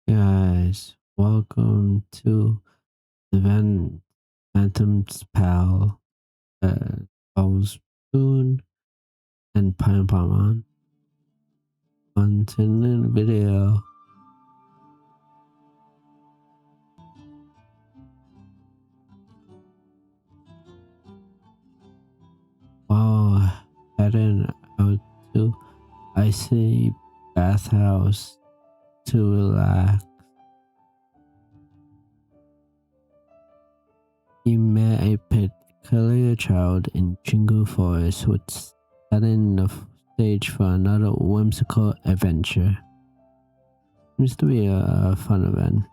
Guys, welcome to the Phantasmal, Bowls Spoon, and Phantasmal. On to the video. Wow, heading out to icy bathhouse to relax. He met a peculiar child in Jingle Forest, which setting the stage for another whimsical adventure. Seems to be a fun event.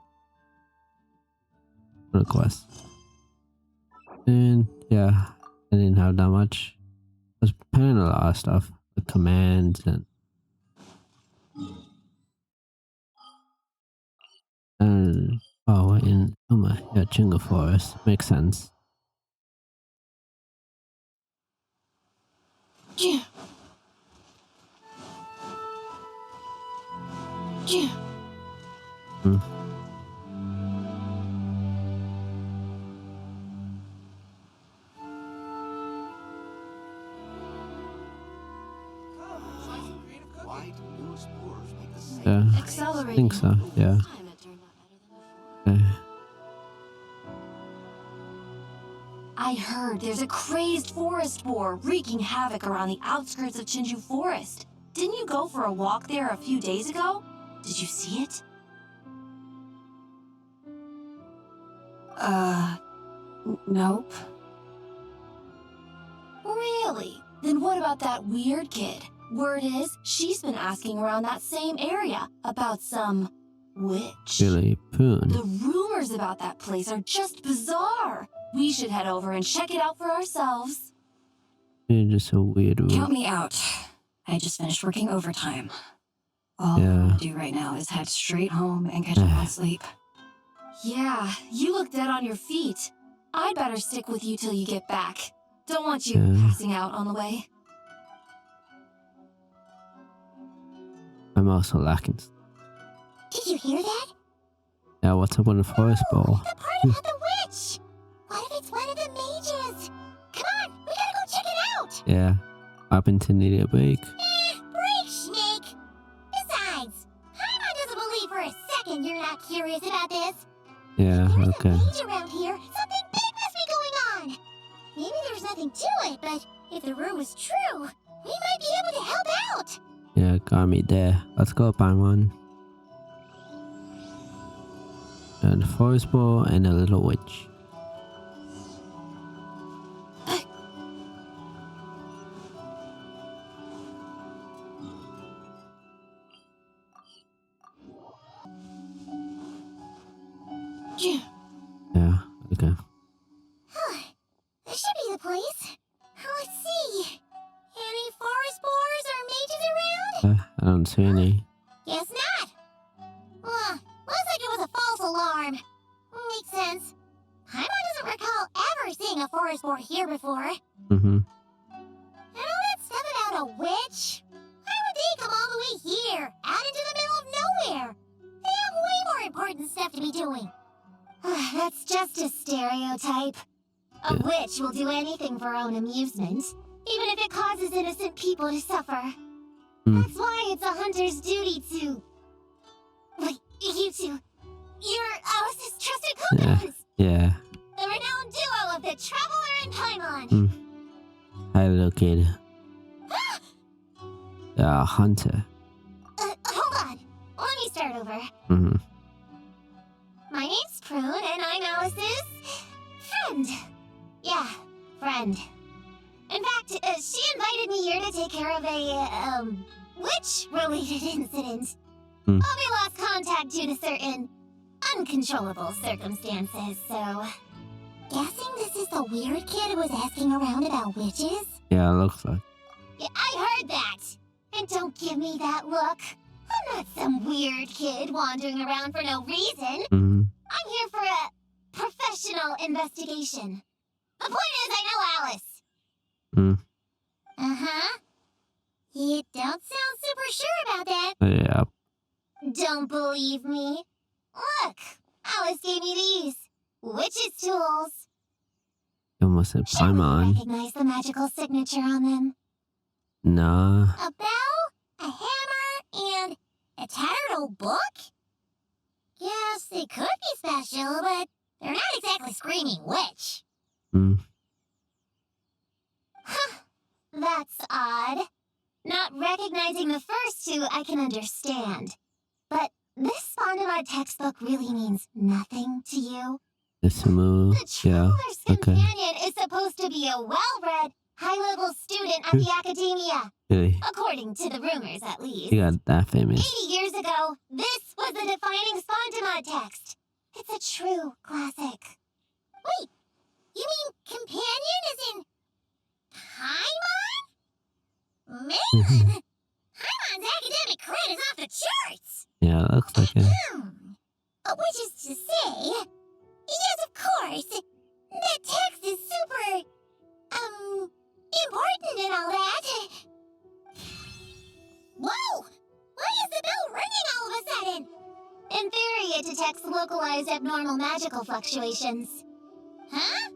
Fun quest. And yeah, I didn't have that much. I was playing a lot of stuff, the commands and oh, in yeah, Jingle Forest makes sense. Yeah. Yeah. Yeah, I think so. Yeah. Okay. I heard there's a crazed forest boar wreaking havoc around the outskirts of Chinju Forest. Didn't you go for a walk there a few days ago? Did you see it? Nope. Really? Then what about that weird kid? Word is, she's been asking around that same area about some witch. Really, Poon. The rumors about that place are just bizarre. We should head over and check it out for ourselves. You're just a weird. Count me out. I just finished working overtime. All I want to do right now is head straight home and catch up on sleep. Yeah, you look dead on your feet. I'd better stick with you till you get back. Don't want you passing out on the way. I'm also lacking. Did you hear that? Yeah, what's up with the forest ball? The part about the witch! What if it's one of the mages? Come on, we gotta go check it out! Yeah, happen to need a break. Break, Snake! Besides, Paimon doesn't believe for a second you're not curious about this. Yeah, There's okay. a mage around here. Something big must be going on. Maybe there's nothing to it, but if the rumor is true, we might be able to help out. Yeah, got me there. Let's go, Paimon. The forest ball and a little witch. Yeah, okay. This should be the place. Let's see. Any forest boars or mages around? I don't see any. Guess not. Looks like it was a false alarm. Makes sense. Paimon doesn't recall ever seeing a forest boar here before. Mm-hmm. And all that stuff about a witch? Why would they come all the way here, out into the middle of nowhere? They have way more important stuff to be doing. That's just a stereotype. A witch will do anything for her own amusement, even if it causes innocent people to suffer. That's why it's a hunter's duty to... Wait, you two. You're Alice's trusted confidants. Yeah. The renowned duo of the Traveler and Paimon. Hi, little kid. Hunter. Hold on. Let me start over. Mm-hmm. My name's Prune, and I'm Alice's... friend. Yeah, friend. In fact, she invited me here to take care of a, witch-related incident. But we lost contact due to certain uncontrollable circumstances, so... Guessing this is the weird kid who was asking around about witches? Yeah, it looks like. Yeah, I heard that! And don't give me that look. I'm not some weird kid wandering around for no reason. I'm here for a professional investigation. The point is, I know Alice. Uh-huh. You don't sound super sure about that. Yeah. Don't believe me? Look, Alice gave me these. Witch's tools. Almost said Surely you Paimon. recognize the magical signature on them. Nah. A bell, a hammer, and a tattered old book? Yes, they could be special, but they're not exactly screaming witch. Hmm. That's odd. Not recognizing the first two I can understand. But this Phantasmal textbook really means nothing to you? Decimal. The Yeah. Traveler's Companion is supposed to be a well-read, high-level student at the Academia. Really? According to the rumors, at least. He got that famous. 80 years ago, this was the defining Spontamod text. It's a true classic. Wait, you mean companion is in Paimon? Man, Paimon's academic cred is off the charts. Yeah, looks like it. Which is to say, yes, of course, that text is super, important and all that. Whoa! Why is the bell ringing all of a sudden? In theory, it detects localized abnormal magical fluctuations. Huh?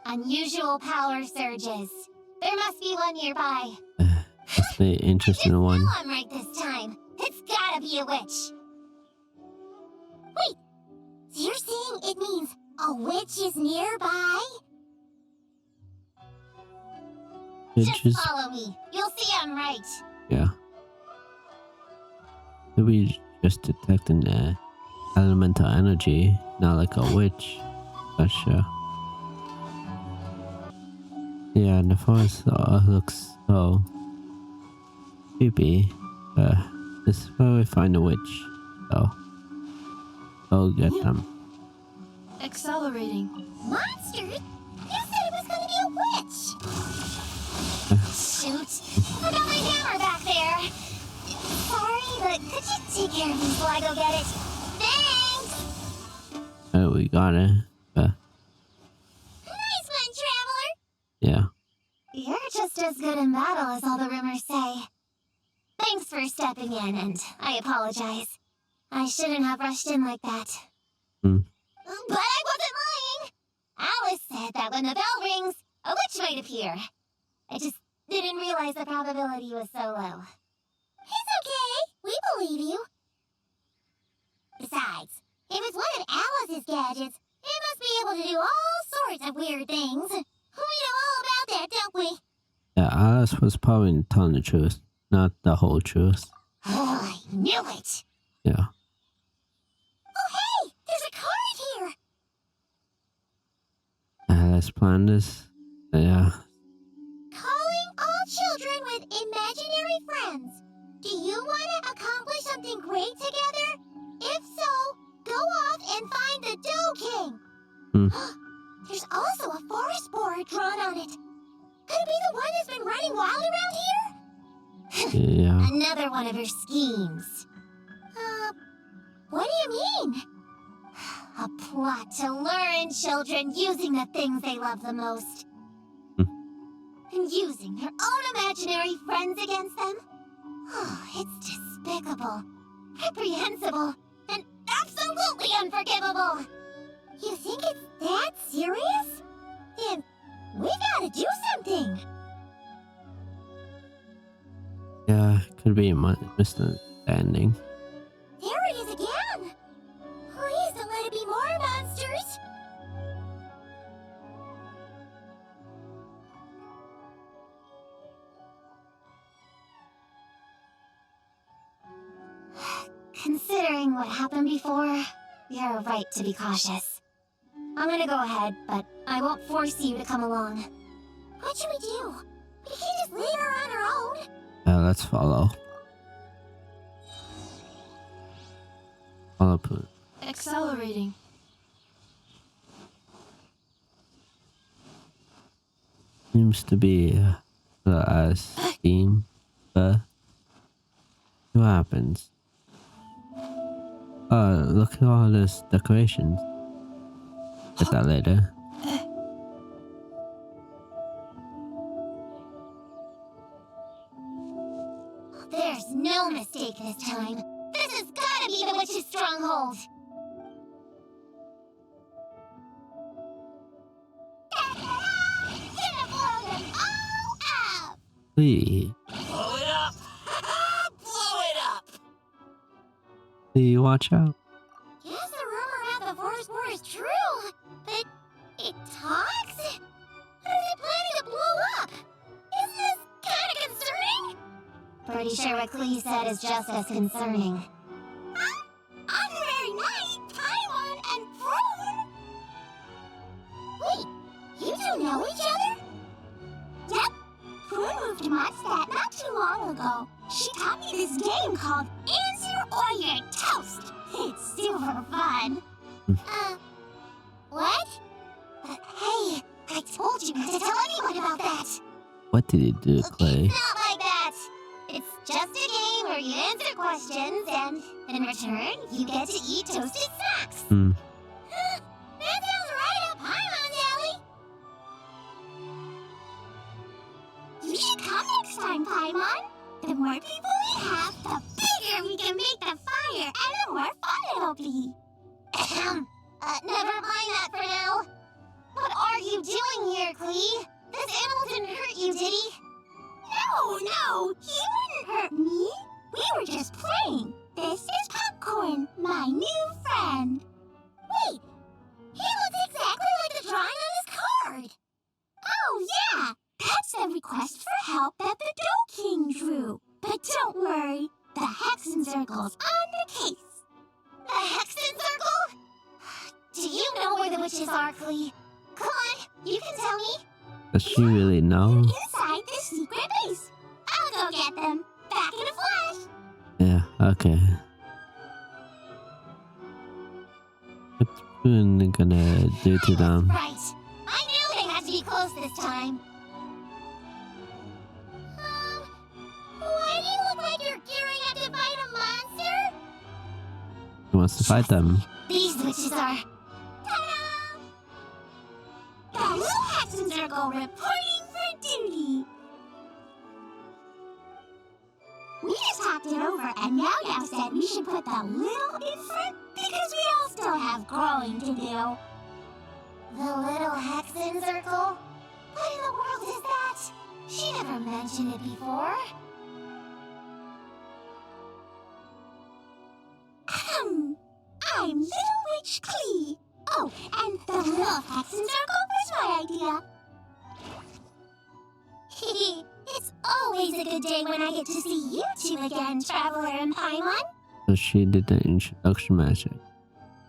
Unusual power surges. There must be one nearby. That's the interesting one. I know I'm right this time. It's gotta be a witch. Wait, so you're saying it means a witch is nearby? Just follow me. You'll see I'm right. Yeah. Maybe just detecting the elemental energy, not like a witch. Not sure. Yeah, the forest looks so creepy. This is where we find a witch. So, go get them. Accelerating. Monsters? You said it was gonna be a witch! Shoot! I got my hammer back there! Sorry, but could you take care of these while I go get it? Thanks! Oh, we got it. Nice one, Traveler! Yeah. You're just as good in battle as all the rumors say. Thanks for stepping in, and I apologize. I shouldn't have rushed in like that. Hmm. But I wasn't lying! Alice said that when the bell rings, a witch might appear. I just didn't realize the probability was so low. It's okay. We believe you. Besides, if it's one of Alice's gadgets, it must be able to do all sorts of weird things. We know all about that, don't we? Yeah, Alice was probably telling the truth, not the whole truth. Oh, I knew it! Yeah. Oh, hey! There's a card here! Let's plan this. Yeah. Calling all children with imaginary friends. Do you want to accomplish something great together? If so, go off and find the Dough King. Hmm. There's also a forest boar drawn on it. Could it be the one that's been running wild around here? Yeah. Another one of her schemes. What do you mean? A plot to lure in children using the things they love the most. And using their own imaginary friends against them? Oh, it's despicable, reprehensible, and absolutely unforgivable! You think it's that serious? Then we've got to do something! Yeah, could be a misunderstanding. There it is again! Please don't let it be more monsters! Considering what happened before, you're right to be cautious. I'm gonna go ahead, but I won't force you to come along. What should we do? We can't just leave her on her own. Let's follow. Follow Pooh. Accelerating. Seems to be a scheme, but what happens? Oh, look at all this decorations. Get that later. There's no mistake this time. This has gotta gonna be the witch's stronghold. Gonna blow them all up. Lee, Blow it up! Blow it up! Lee, watch out. Guess the rumor about the forest war is true, but it talks? What is it planning to blow up? Isn't this kind of concerning? Pretty sure what Klee said is just as concerning. Huh? Honorary Knight, Paimon, and Prune? Wait, you two know each other? Yep. Prune moved to Mondstadt not too long ago. She taught me this game called Answer or You're Toast. It's super fun. What? Hey, I told you not to tell anyone about that. What did he do, Clay? It's not like that. It's just a game where you answer questions and, in return, you get to eat toasted snacks. That sounds right up Paimon's alley. You should come next time, Paimon. The more people we have, the bigger we can make the fire, and the more fun it'll be. Never mind that for now. What are you doing here, Klee? This animal didn't hurt you, did he? No, he wouldn't hurt me. We were just playing. This is Popcorn, my new friend. Wait, he looks exactly like the drawing on this card. Oh, yeah, that's the request for help that the Dough King drew. But don't worry, the Hexen Circle's on the case. The Hexen Circle? Do you know where the witches are, Klee? Come on, you can tell me. Does she really know? Inside the secret base. I'll go get them. Back in a flash. Yeah, okay. What's Boone gonna do to them? Right. I knew they had to be close this time. Why do you look like you're gearing up to fight a monster? He wants to fight them. These witches are... Ta-da! The Little Hexen Circle reporting for duty. We just talked it over, and Yao said we should put the little in front because we all still have growing to do. The Little Hexen Circle? What in the world is that? She never mentioned it before. I'm Little Witch Klee. Oh, and the Little Hexen Circle was my idea. It's always a good day when I get to see you two again, Traveler and Paimon. So she did the introduction magic.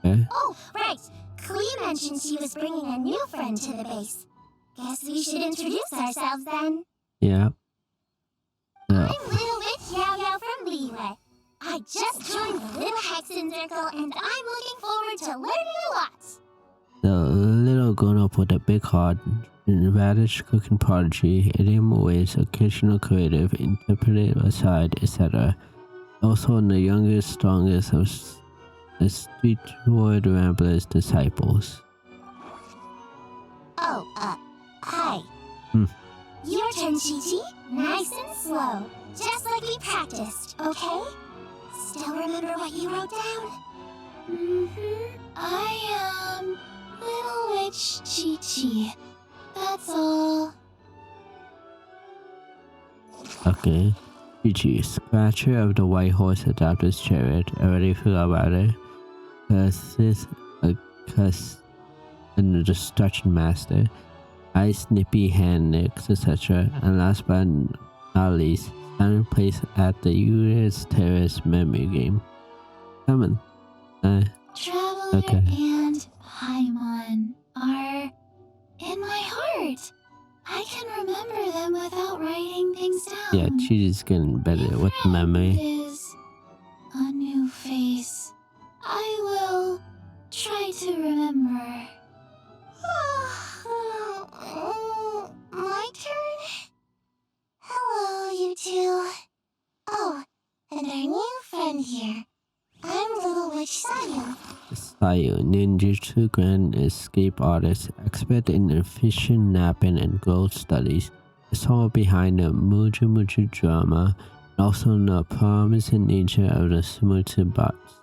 Okay? Oh, right. Klee mentioned she was bringing a new friend to the base. Guess we should introduce ourselves then. Yeah. I'm Little Witch Yao from Liyue. I just joined the Little Hexen Circle and I'm looking forward to learning a lot. The little grown-up with a big heart, radish cooking prodigy, idiom ways, occasional creative, interpretive aside, etc. Also the youngest, strongest of the Streetward Ramblers disciples. Oh, hi. Your turn, Chi-Chi. Nice and slow. Just like we practiced, okay? Still remember what you wrote down? I am Little Witch Chi-Chi. That's all. Okay. Gigi, Scratcher of the White Horse Adapter's Chariot. Already forgot about it. Curses, a cuss, and the Destruction Master. Ice Nippy Hand Nicks, etc. And last but not least, time place at the U.S. Terrace memory game. Summon. Traveler Okay. and Paimon are in my heart. I can remember them without writing things down. Yeah, Gigi's getting better with memory. Is a new face. I will try to remember. My turn? Hello, you two. Oh, and our new friend here. I'm Little Witch Sayu. Sayu, ninjutsu grand escape artist, expert in efficient napping and growth studies, the soul behind the Muju Muju drama, and also the promising nature of the Smoothie bots.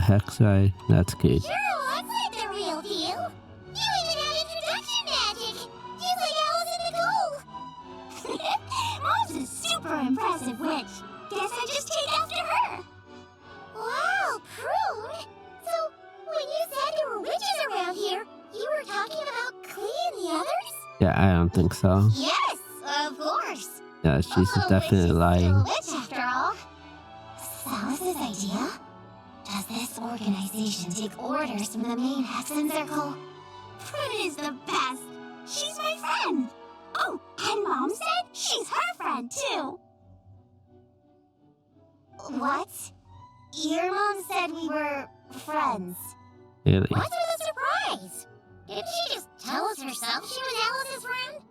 hex right? That's good. Sure looks like the real deal. You even have introduction magic. Just like Alice in the Gold. Mom's a super impressive witch. Guess I just take after her. Wow, Prune. So, when you said there were witches around here, you were talking about Klee and the others? Yeah, I don't think so. Yes, of course. Yeah, she's A definitely witch is lying. still a witch after all. Alice's idea? Does this organization take orders from the main Hexen Circle? Prune is the best. She's my friend. Oh, and Mom said she's her friend too. What? Your mom said we were friends. Really? What's with the surprise? Didn't she just tell us herself she was Alice's friend?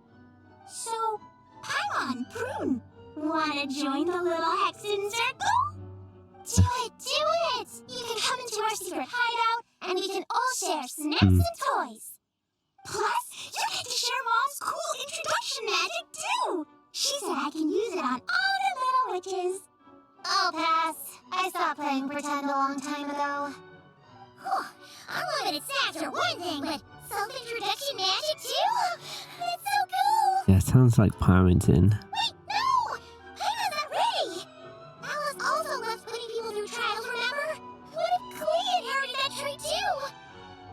So, Paimon, Prune, wanna join the little Hexen Circle? Do it, do it! You can come into our secret hideout, and we can all share snacks and toys. Plus, you get to share Mom's cool introduction magic, too! She said I can use it on all the little witches. I'll pass. I stopped playing pretend a long time ago. Whew. Unlimited snacks are one thing, but self-introduction magic, too? That's so cool! Yeah, sounds like Paimon's in. Wait, no! Paimon's not ready! Alice also loves putting people through trials, remember? What if Klee inherited that trait too?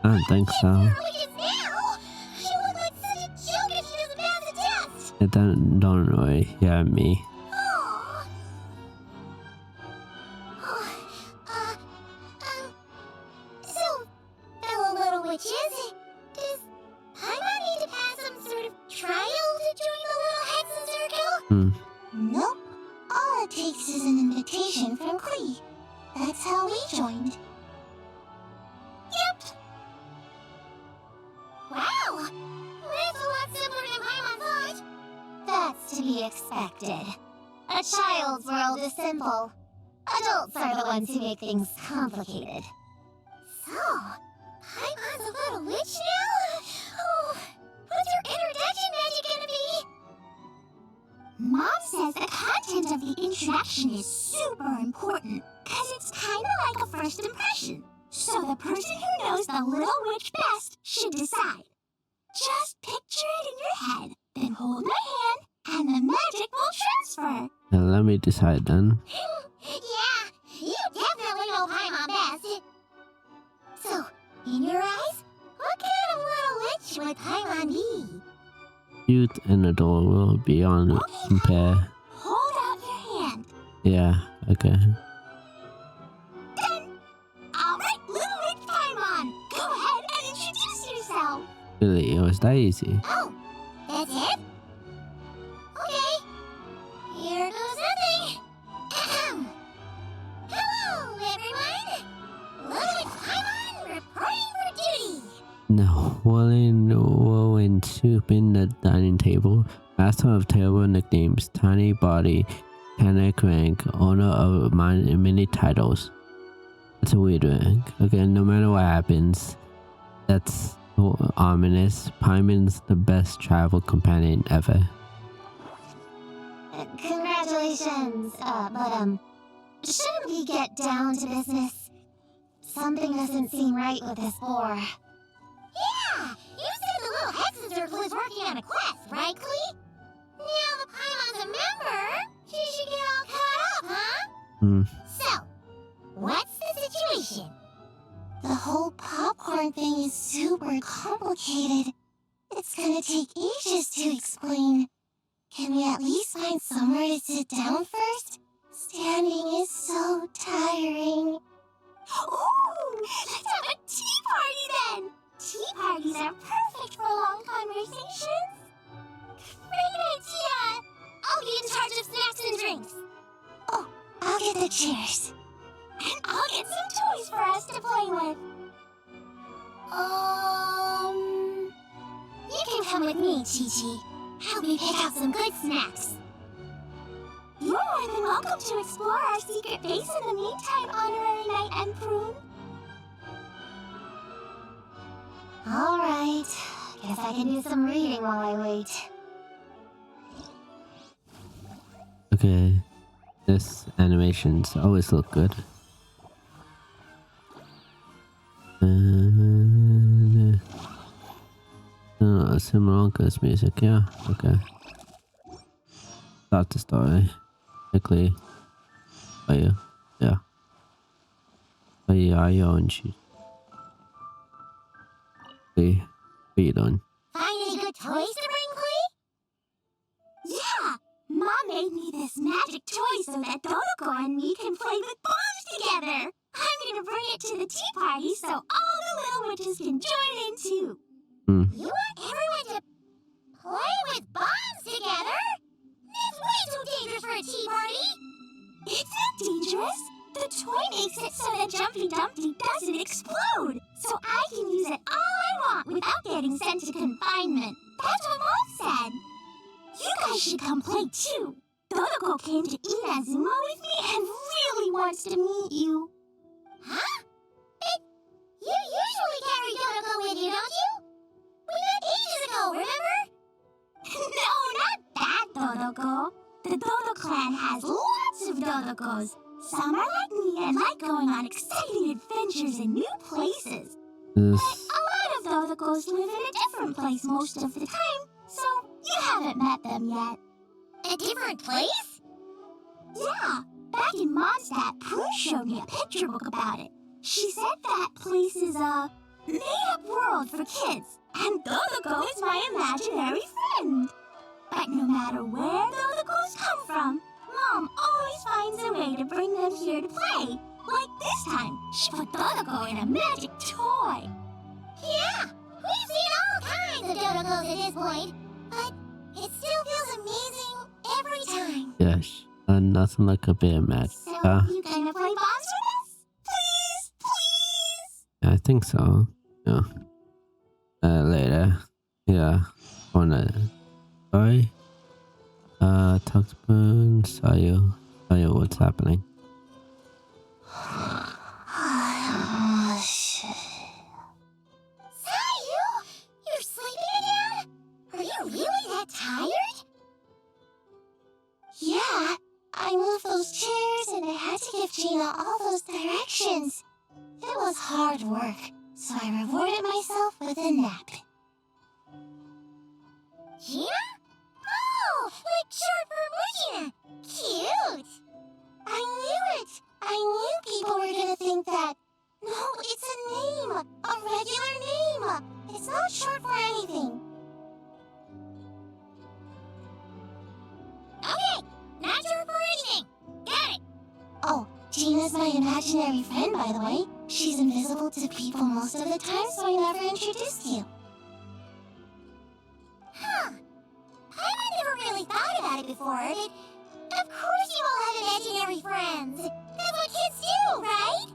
I don't think so. Witches now? She'll look like such a joke if she doesn't pass the test! Yeah, don't worry. Yeah, me. Aw. So, fellow little witches, does Paimon need to pass some sort of trial to join the little Hexen Circle? Nope. All it takes is an invitation from Klee. That's how we joined. Yep. Wow. That's a lot simpler than Paimon thought. That's to be expected. A child's world is simple. Adults are the ones who make things complicated. So, Paimon's a little witch now? Oh, what's your introduction magic gonna be? Mom says the content of the introduction is super important, because it's kind of like a first impression. So the person who knows the little witch best should decide. Just picture it in your head, then hold my hand, and the magic will transfer. Now let me decide then. Yeah, you definitely know Paimon best. So, in your eyes, what kind of little witch would Paimon be? Youth and adult will be on compare. Hold out your hand. Yeah, okay. Done. All right, little witch Paimon, go ahead and introduce yourself. Really, it was that easy. Oh, that's it? Okay. Here goes nothing. Ahem. Hello, everyone. Little witch Paimon reporting for duty. No, woe and soup in the dining table. Master of terrible nicknames, tiny body, panic rank, owner of many titles. That's a weird rank. Okay, no matter what happens, that's so ominous. Paimon's the best travel companion ever. Congratulations, but shouldn't we get down to business? Something doesn't seem right with this boar. Yeah! You said the little Hexen Circle is working on a quest, right, Klee? Now the Paimon's a member, she should get all caught up, huh? So, what's the situation? The whole popcorn thing is super complicated. It's gonna take ages to explain. Can we at least find somewhere to sit down first? Standing is so tiring. Ooh, let's have a tea party then! Tea parties are perfect for long conversations. Great idea! I'll be in charge of snacks and drinks. Oh, I'll get the chairs. And I'll get some toys for us to play with. You can come with me, Chi-Chi. Help me pick out some good snacks. You're more than welcome to explore our secret base in the meantime, Honorary Knight and Prune. Alright, guess I can do some reading while I wait. Okay, this animations always look good. Simulacra's music, yeah, okay. Start the story. Quickly. Are yeah. Are you and she? Feed on. Find any good toys to bring, Clay? Yeah! Mom made me this magic toy so that Dodoko and me can play with bombs together! I'm gonna bring it to the tea party so all the little witches can join in too! You want everyone to play with bombs together? That's way too dangerous for a tea party! It's not dangerous! The toy makes it so that Jumpy Dumpty doesn't explode! So I can use it all I want without getting sent to confinement! That's what Mom said! You guys should come play too! Dodoko came to Inazuma with me and really wants to meet you! Huh? You usually carry Dodoko with you, don't you? We met ages ago, remember? No, not that Dodoko! The Dodo clan has lots of Dodokos! Some are like me and like going on exciting adventures in new places. But a lot of Dodokos live in a different place most of the time, so you haven't met them yet. A different place? Yeah, back in Mondstadt, Prue showed me a picture book about it. She said that place is a made-up world for kids, and Dodoko is my imaginary friend. But no matter where Dodokos come from, Mom always finds a way to bring them here to play. Like this time, she put Dodoko in a magic toy. Yeah, we've seen all kinds of Dodokos at this point, but it still feels amazing every time. Yes, nothing like a bit of magic. So, you gonna play bombs with us? Please, please? I think so. Yeah. Later. Yeah. Sorry. Talk to Boone. Sayu, what's happening? Sayu, you're sleeping again? Are you really that tired? Yeah, I moved those chairs and I had to give Gina all those directions. It was hard work, so I rewarded myself with a nap. Gina? Oh, like short for Mujina. Cute. I knew it. I knew people were gonna think that. No, it's a name. A regular name. It's not short for anything. Okay, not short for anything. Got it. Oh, Gina's my imaginary friend, by the way. She's invisible to people most of the time, so I never introduced you. Huh. I never really thought about it before. Of course you all have imaginary friends. That's what kids do, right?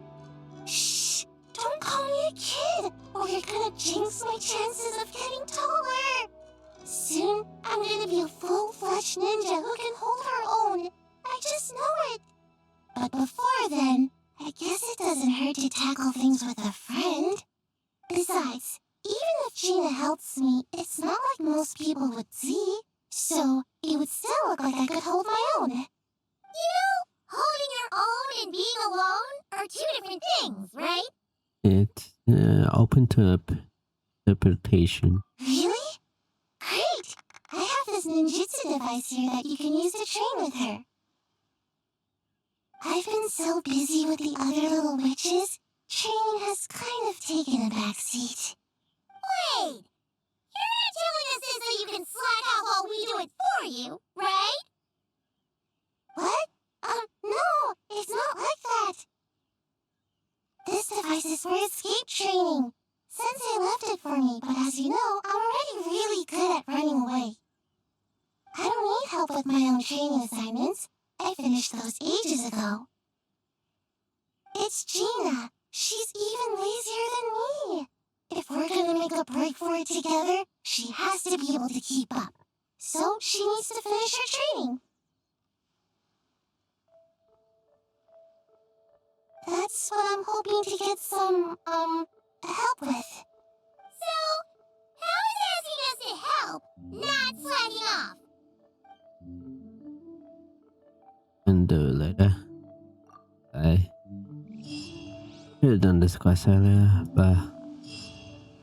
Shh! Don't call me a kid, or you're gonna jinx my chances of getting taller. Soon, I'm gonna be a full-fledged ninja who can hold her own. I just know it. But before then, I guess it doesn't hurt to tackle things with a friend. Besides, even if Gina helps me, it's not like most people would see. So, it would still look like I could hold my own. You know, holding your own and being alone are two different things, right? It's open to interpretation. Really? Great! I have this ninjutsu device here that you can use to train with her. I've been so busy with the other little witches, training has kind of taken a backseat. Wait! You're not telling us this so you can slack off while we do it for you, right? What? No, it's not like that. This device is for escape training. Sensei left it for me, but as you know, I'm already really good at running away. I don't need help with my own training assignments. I finished those ages ago. It's Gina. She's even lazier than me. If we're gonna make a break for it together, she has to be able to keep up. So she needs to finish her training. That's what I'm hoping to get some, help with. So, how is asking us to help, not slacking off? And do later. Hey. Here's have done this quest earlier, but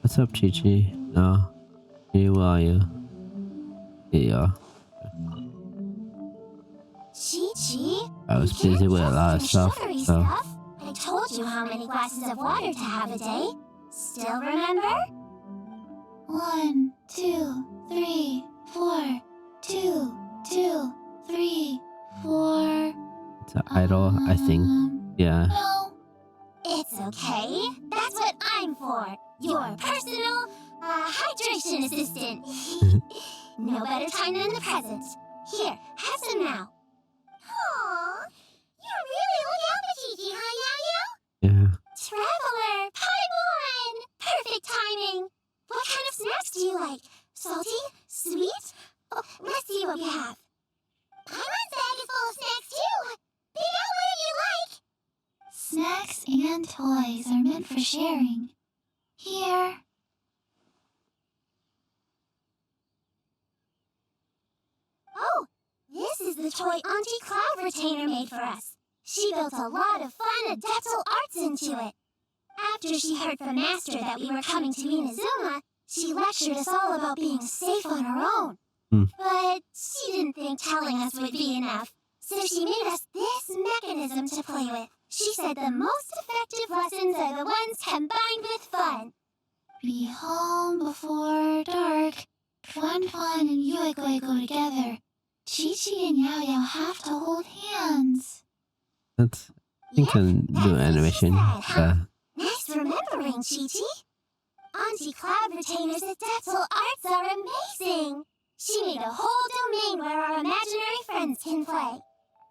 what's up, Chi-Chi? No, here are you? Here you are. Chi-Chi? I was busy with a lot of stuff, so I told you how many glasses of water to have a day. Still remember? 1, 2, 3, 4. 2, 2, 3, 4. it's an idol, I think. Yeah. No. It's okay. That's what I'm for. Your personal hydration assistant. No better time than the present. Here, have some now. Aww. You really look out for Chi-Chi, huh, Yao-Yao? Yeah. Traveler, Paimon! Perfect timing. What kind of snacks do you like? Salty? Sweet? Oh, let's see what we have. Paimon's bag is full of snacks, too. Pick out whatever you like. Snacks and toys are meant for sharing. Here. Oh, this is the toy Auntie Cloud Retainer made for us. She built a lot of fun adeptal arts into it. After she heard from Master that we were coming to Inazuma, she lectured us all about being safe on our own. But she didn't think telling us would be enough, so she made us this mechanism to play with. She said the most effective lessons are the ones combined with fun. Be home before dark. Fun and Uegui go together. Chi-Chi and Yao-Yao have to hold hands. That's, I think I'll do animation. Nice remembering, Chi-Chi. Auntie Cloud Retainer's adeptal arts are amazing. She made a whole domain where our imaginary friends can play.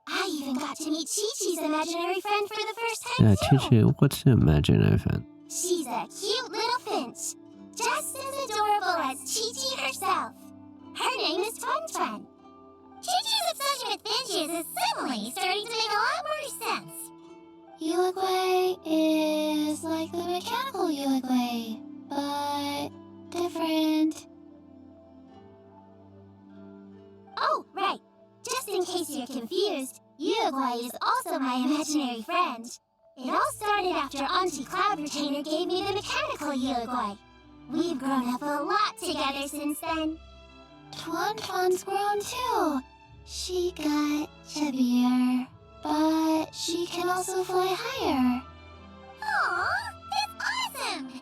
I even got to meet Chi-Chi's imaginary friend for the first time, Yeah, too. Chi-Chi, what's your imaginary friend? She's a cute little finch, just as adorable as Chi-Chi herself. Her name is Fun. Chi-Chi's obsession with finches is suddenly starting to make a lot more sense. Uegui is like the mechanical Uegui, but different. Oh, right. Just in case you're confused, Uegui is also my imaginary friend. It all started after Auntie Cloud Retainer gave me the mechanical Uegui. We've grown up a lot together since then. Fun's grown too. She got chubbier, but she can also fly higher. Aw, that's awesome!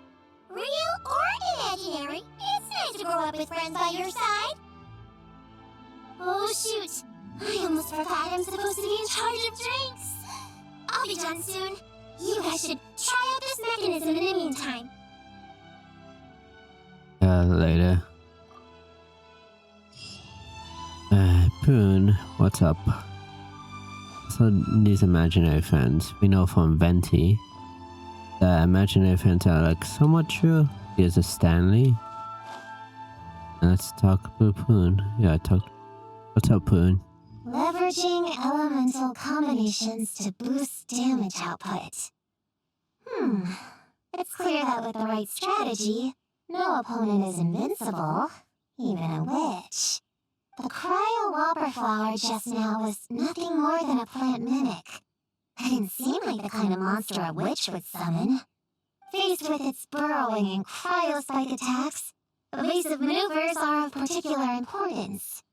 Real or imaginary, it's nice to grow up with friends by your side. Oh shoot, I almost forgot I'm supposed to be in charge of drinks. I'll be done soon. You guys should try out this mechanism in the meantime. Later. Poon, what's up? So these imaginary friends, we know from Venti that imaginary friends are like somewhat true. Here's a Stanley. And let's talk to Poon. Yeah, what's up, Poon? Leveraging elemental combinations to boost damage output. It's clear that with the right strategy, no opponent is invincible, even a witch. The cryo whopper flower just now was nothing more than a plant mimic. It didn't seem like the kind of monster a witch would summon. Faced with its burrowing and cryo-spike attacks, evasive maneuvers are of particular importance.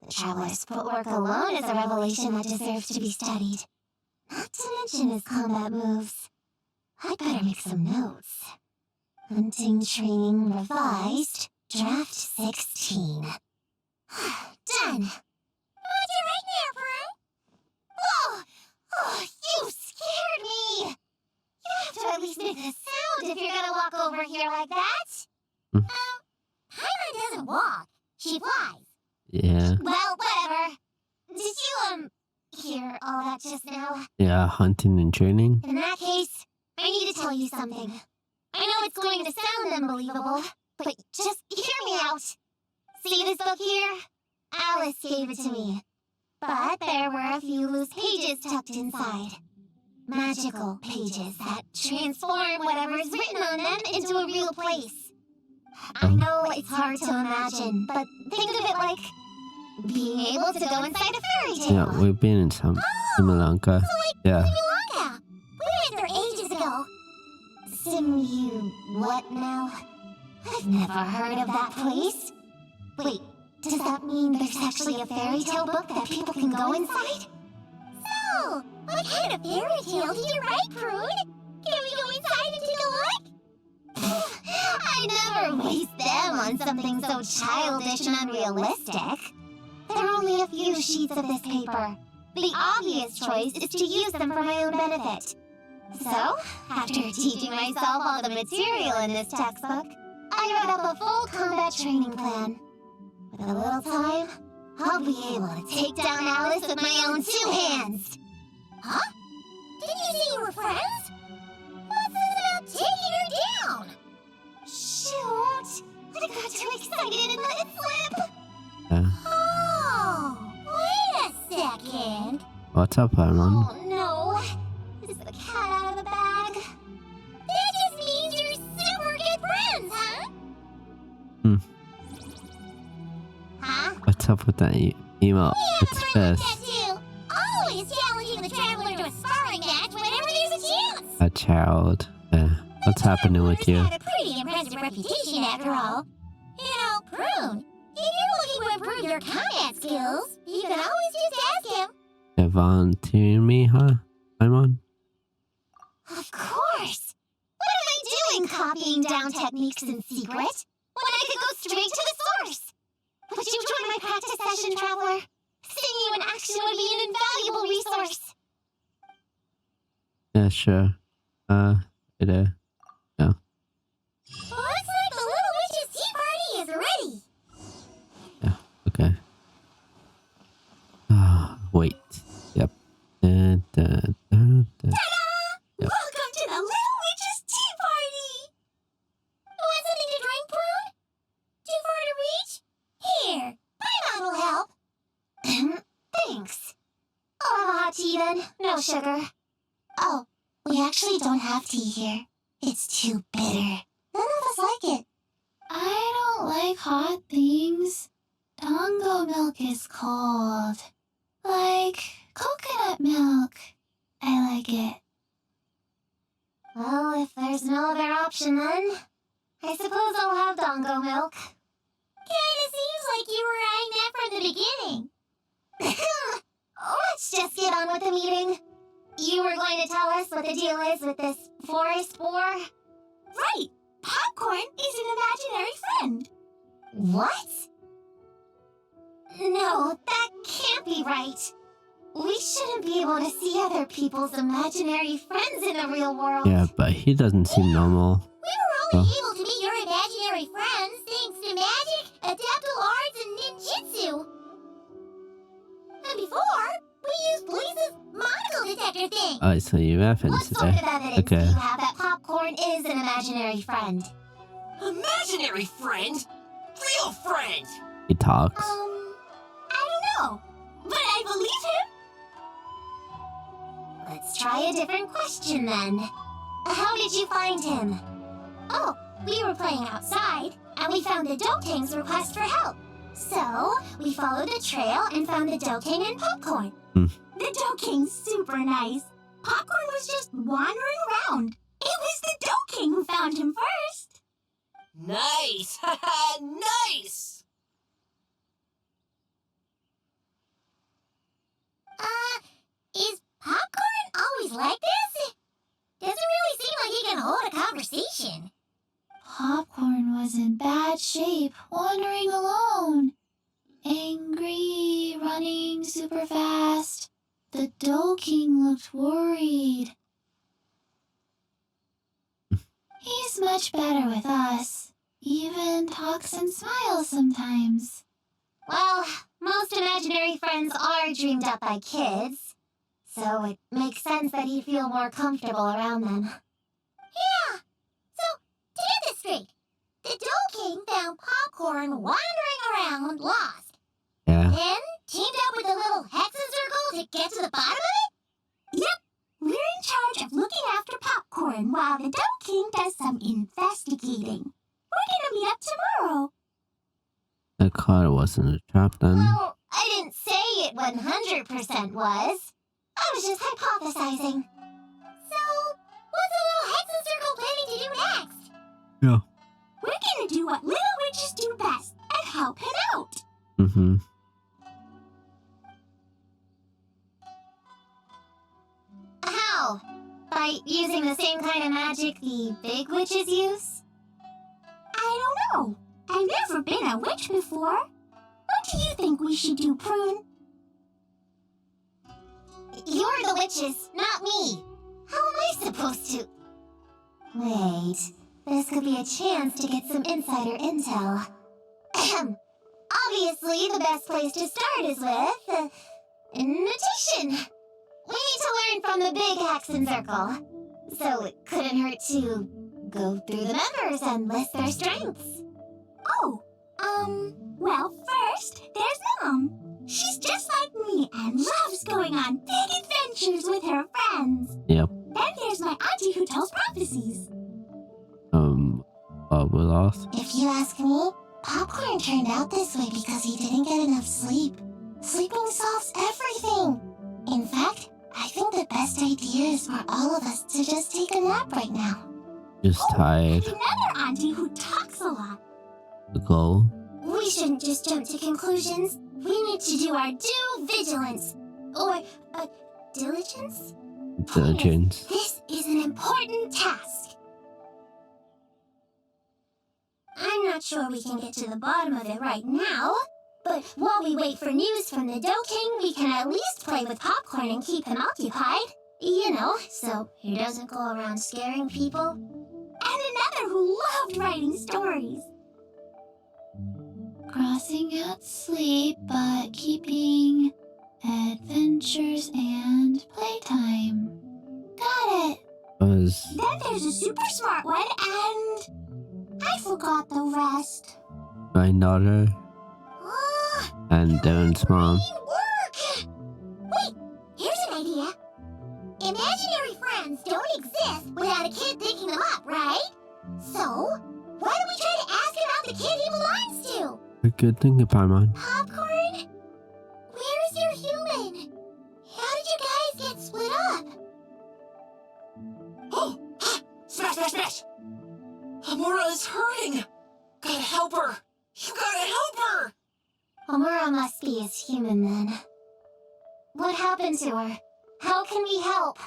The Traveler's footwork alone is a revelation that deserves to be studied. Not to mention his combat moves. I'd better make some notes. Hunting Training Revised, Draft 16. Done! What you right now, Pearl? Oh, you scared me! You have to at least make a sound if you're gonna walk over here like that. Paimon doesn't walk. She flies. Yeah. Well, whatever. Did you, hear all that just now? Yeah, hunting and training. In that case, I need to tell you something. I know it's going to sound unbelievable, but just hear me out. See this book here? Alice gave it to me. But there were a few loose pages tucked inside. Magical pages that transform whatever is written on them into a real place. I know it's hard to imagine, but think of it like being able to go inside a fairy tale. Yeah, we've been in some Sri Lanka. So like Yeah. Sri Lanka. We went there ages ago. You what now? I've never heard of that place. Wait, does that mean there's actually a fairy tale book that people can go inside? So, what kind of fairy tale did you write, Prune? Can we go inside and take a look? I never waste them on something so childish and unrealistic. There are only a few sheets of this paper. The obvious choice is to use them for my own benefit. So, after teaching myself all the material in this textbook, I wrote up a full combat training plan. With a little time, I'll be able to take down Alice with my own 2 hands. Huh? Didn't you say you were friends? What's this about taking her down? Shoot! I got too excited and let it slip. Oh, wait a second. What's up, Paimon? Oh no! Is the cat out of the bag? That just means you're super good friends, huh? Huh? What's up with that emo? It's Yeah, fast. that too. Always challenging the traveler to a sparring match whenever there's a chance. A child. What's happening with you? Had a pretty impressive reputation after all. You know, Prune, if you're looking to improve your combat skills, you can always just ask him. You're volunteering me, huh? Paimon? Of course! What am I doing copying down techniques in secret? When I could go straight to the source! Would you join my practice session, Traveler? Seeing you in action would be an invaluable resource! Yeah, sure. No. Looks like the Little Witch's tea party is ready! Yeah, okay. Wait. Yep. Ta-da! Yep. Welcome to the Little Witch's tea party! Want something to drink, Prune? Too far to reach? Here, Paimon will help. Thanks. I'll have a hot tea then. No sugar. Oh, we actually don't have tea here. It's too bitter. None of us like it. I don't like hot things. Dango milk is cold. Like coconut milk. I like it. Well, if there's no other option then, I suppose I'll have Dango milk. Kinda seems like you were eyeing that from the beginning. Let's just get on with the meeting. You were going to tell us what the deal is with this forest boar? Right! Popcorn is an imaginary friend. What? No, that can't be right. We shouldn't be able to see other people's imaginary friends in the real world. Yeah, but he doesn't seem normal. We were only able to meet your imaginary friends thanks to magic, adaptable arts, and ninjutsu. And before, we used Police's monocle detector thing. Oh, so you referenced What sort of it. evidence Okay. do you have that Popcorn is an imaginary friend? Imaginary friend? Real friend! He talks. I don't know, but I believe him. Let's try a different question then. How did you find him? Oh, we were playing outside, and we found the Dokang's request for help. So, we followed the trail and found the Dokang and Popcorn. Hmm. The Dokang's super nice. Popcorn was just wandering around. It was the Dokang who found him first. Nice! Haha, nice! Is Popcorn always like this? Doesn't really seem like he can hold a conversation. Popcorn was in bad shape, wandering alone. Angry, running super fast. The Dokang looked worried. He's much better with us. Even talks and smiles sometimes. Well, most imaginary friends are dreamed up by kids, so it makes sense that he'd feel more comfortable around them. Yeah, so to get this straight, the Dokang found Popcorn wandering around lost, Yeah. then teamed up with the little hexen circle to get to the bottom of it? Yep, we're in charge of looking after Popcorn while the Dokang does some investigating. We're gonna meet up tomorrow. The car wasn't a trap then. Well, I didn't say it 100% was. I was just hypothesizing. So, what's the little hexen circle planning to do Yeah. We're gonna do what little witches do best and help him out. Mm-hmm. How? By using the same kind of magic the big witches use? I don't know. I've never been a witch before. What do you think we should do, Prune? You're the witches, not me. How am I supposed to... Wait, this could be a chance to get some insider intel. Ahem. Obviously, the best place to start is with... invitation. We need to learn from the big Haxon Circle. So it couldn't hurt to go through the members and list their strengths. Oh, well, first, there's Mom. She's just like me and loves going on big adventures with her friends. Yep. Then there's my auntie who tells prophecies. Lost. If you ask me, Popcorn turned out this way because he didn't get enough sleep. Sleeping solves everything. In fact, I think the best idea is for all of us to just take a nap right now. Just tired. And another auntie who talks a lot. The goal. We shouldn't just jump to conclusions. We need to do our due vigilance. Or, diligence? Diligence. This is an important task. I'm not sure we can get to the bottom of it right now, but while we wait for news from the Dough King, we can at least play with Popcorn and keep him occupied. You know, so he doesn't go around scaring people. And another who loved writing stories. Crossing out sleep, but keeping adventures and playtime. Got it. Was Then there's a super smart one, and I forgot the rest. my daughter and Darren's mom. Work! Wait, here's an idea. Imaginary friends don't exist without a kid thinking them up, right? So, why don't we try to ask about the kid he belongs to? A good thing, Paimon. Popcorn? Where's your human? How did you guys get split up? Oh! Ha! Smash, smash, smash! Amura is hurting! Gotta help her! You gotta help her! Amura must be his human then. What happened to her? How can we help?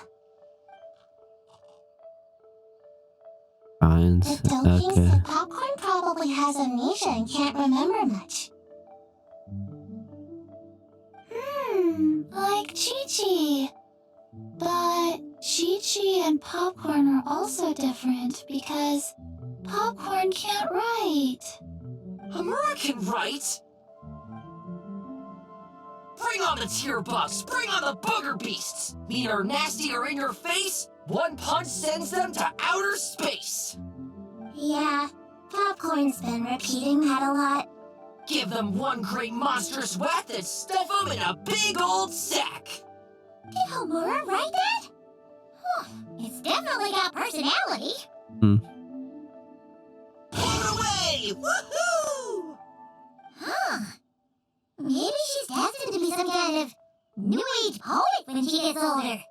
Science. The Dough King Okay. said Popcorn probably has amnesia and can't remember much. Like Chi-Chi. But Chi-Chi and Popcorn are also different because Popcorn can't write. Amura can write! Bring on the tear bugs! Bring on the booger beasts! Mean or nasty or in your face, one punch sends them to outer space! Yeah, Popcorn's been repeating that a lot. Give them one great monstrous whack, then stuff them in a big old sack! Did Amura write that? Huh, it's definitely got personality. Blow away! Woohoo! Huh. Maybe she's destined to be some kind of new age poet when she gets older.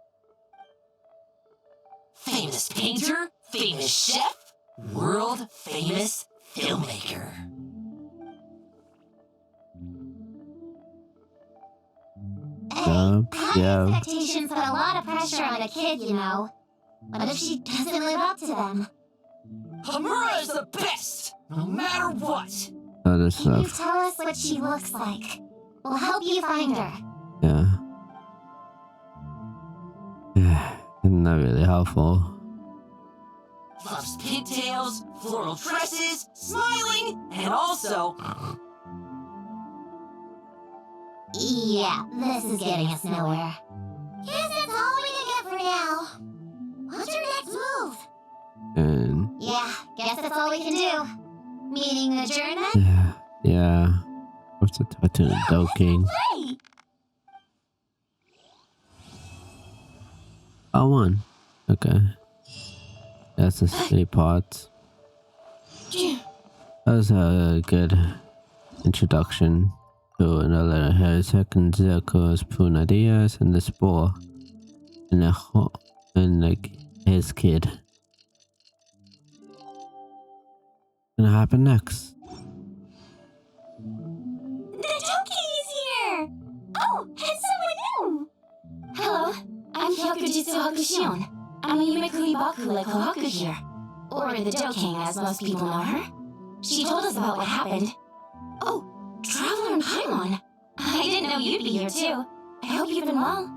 Famous painter, famous chef, world famous filmmaker. High Yeah. expectations put a lot of pressure on a kid, you know. What if she doesn't live up to them? Amura is the best, no matter what. Other Can you stuff. tell us what she looks like? We'll help you find her. Yeah. Not really helpful. Loves pigtails, floral tresses, smiling, and also... Yeah, this is getting us nowhere. Guess that's all we can get for now. What's your next move? And Yeah, guess that's all we can do. Meeting adjournment? yeah. Have to talk to the Dough King. Wait! Oh, one. Okay. That's the sleep part. That was a good introduction to another second Zirko's Puna Diaz and the Spore and like his kid. gonna happen next? The Donkey is here! Oh, and someone new! Hello, I'm Hyokujitsu Hakushion. I'm a Yumekuri Baku like Kohaku here. Or the Doking, as most people know her. She told us about what happened. Oh, Traveler and Paimon. I didn't know you'd be here too. I hope you've been well.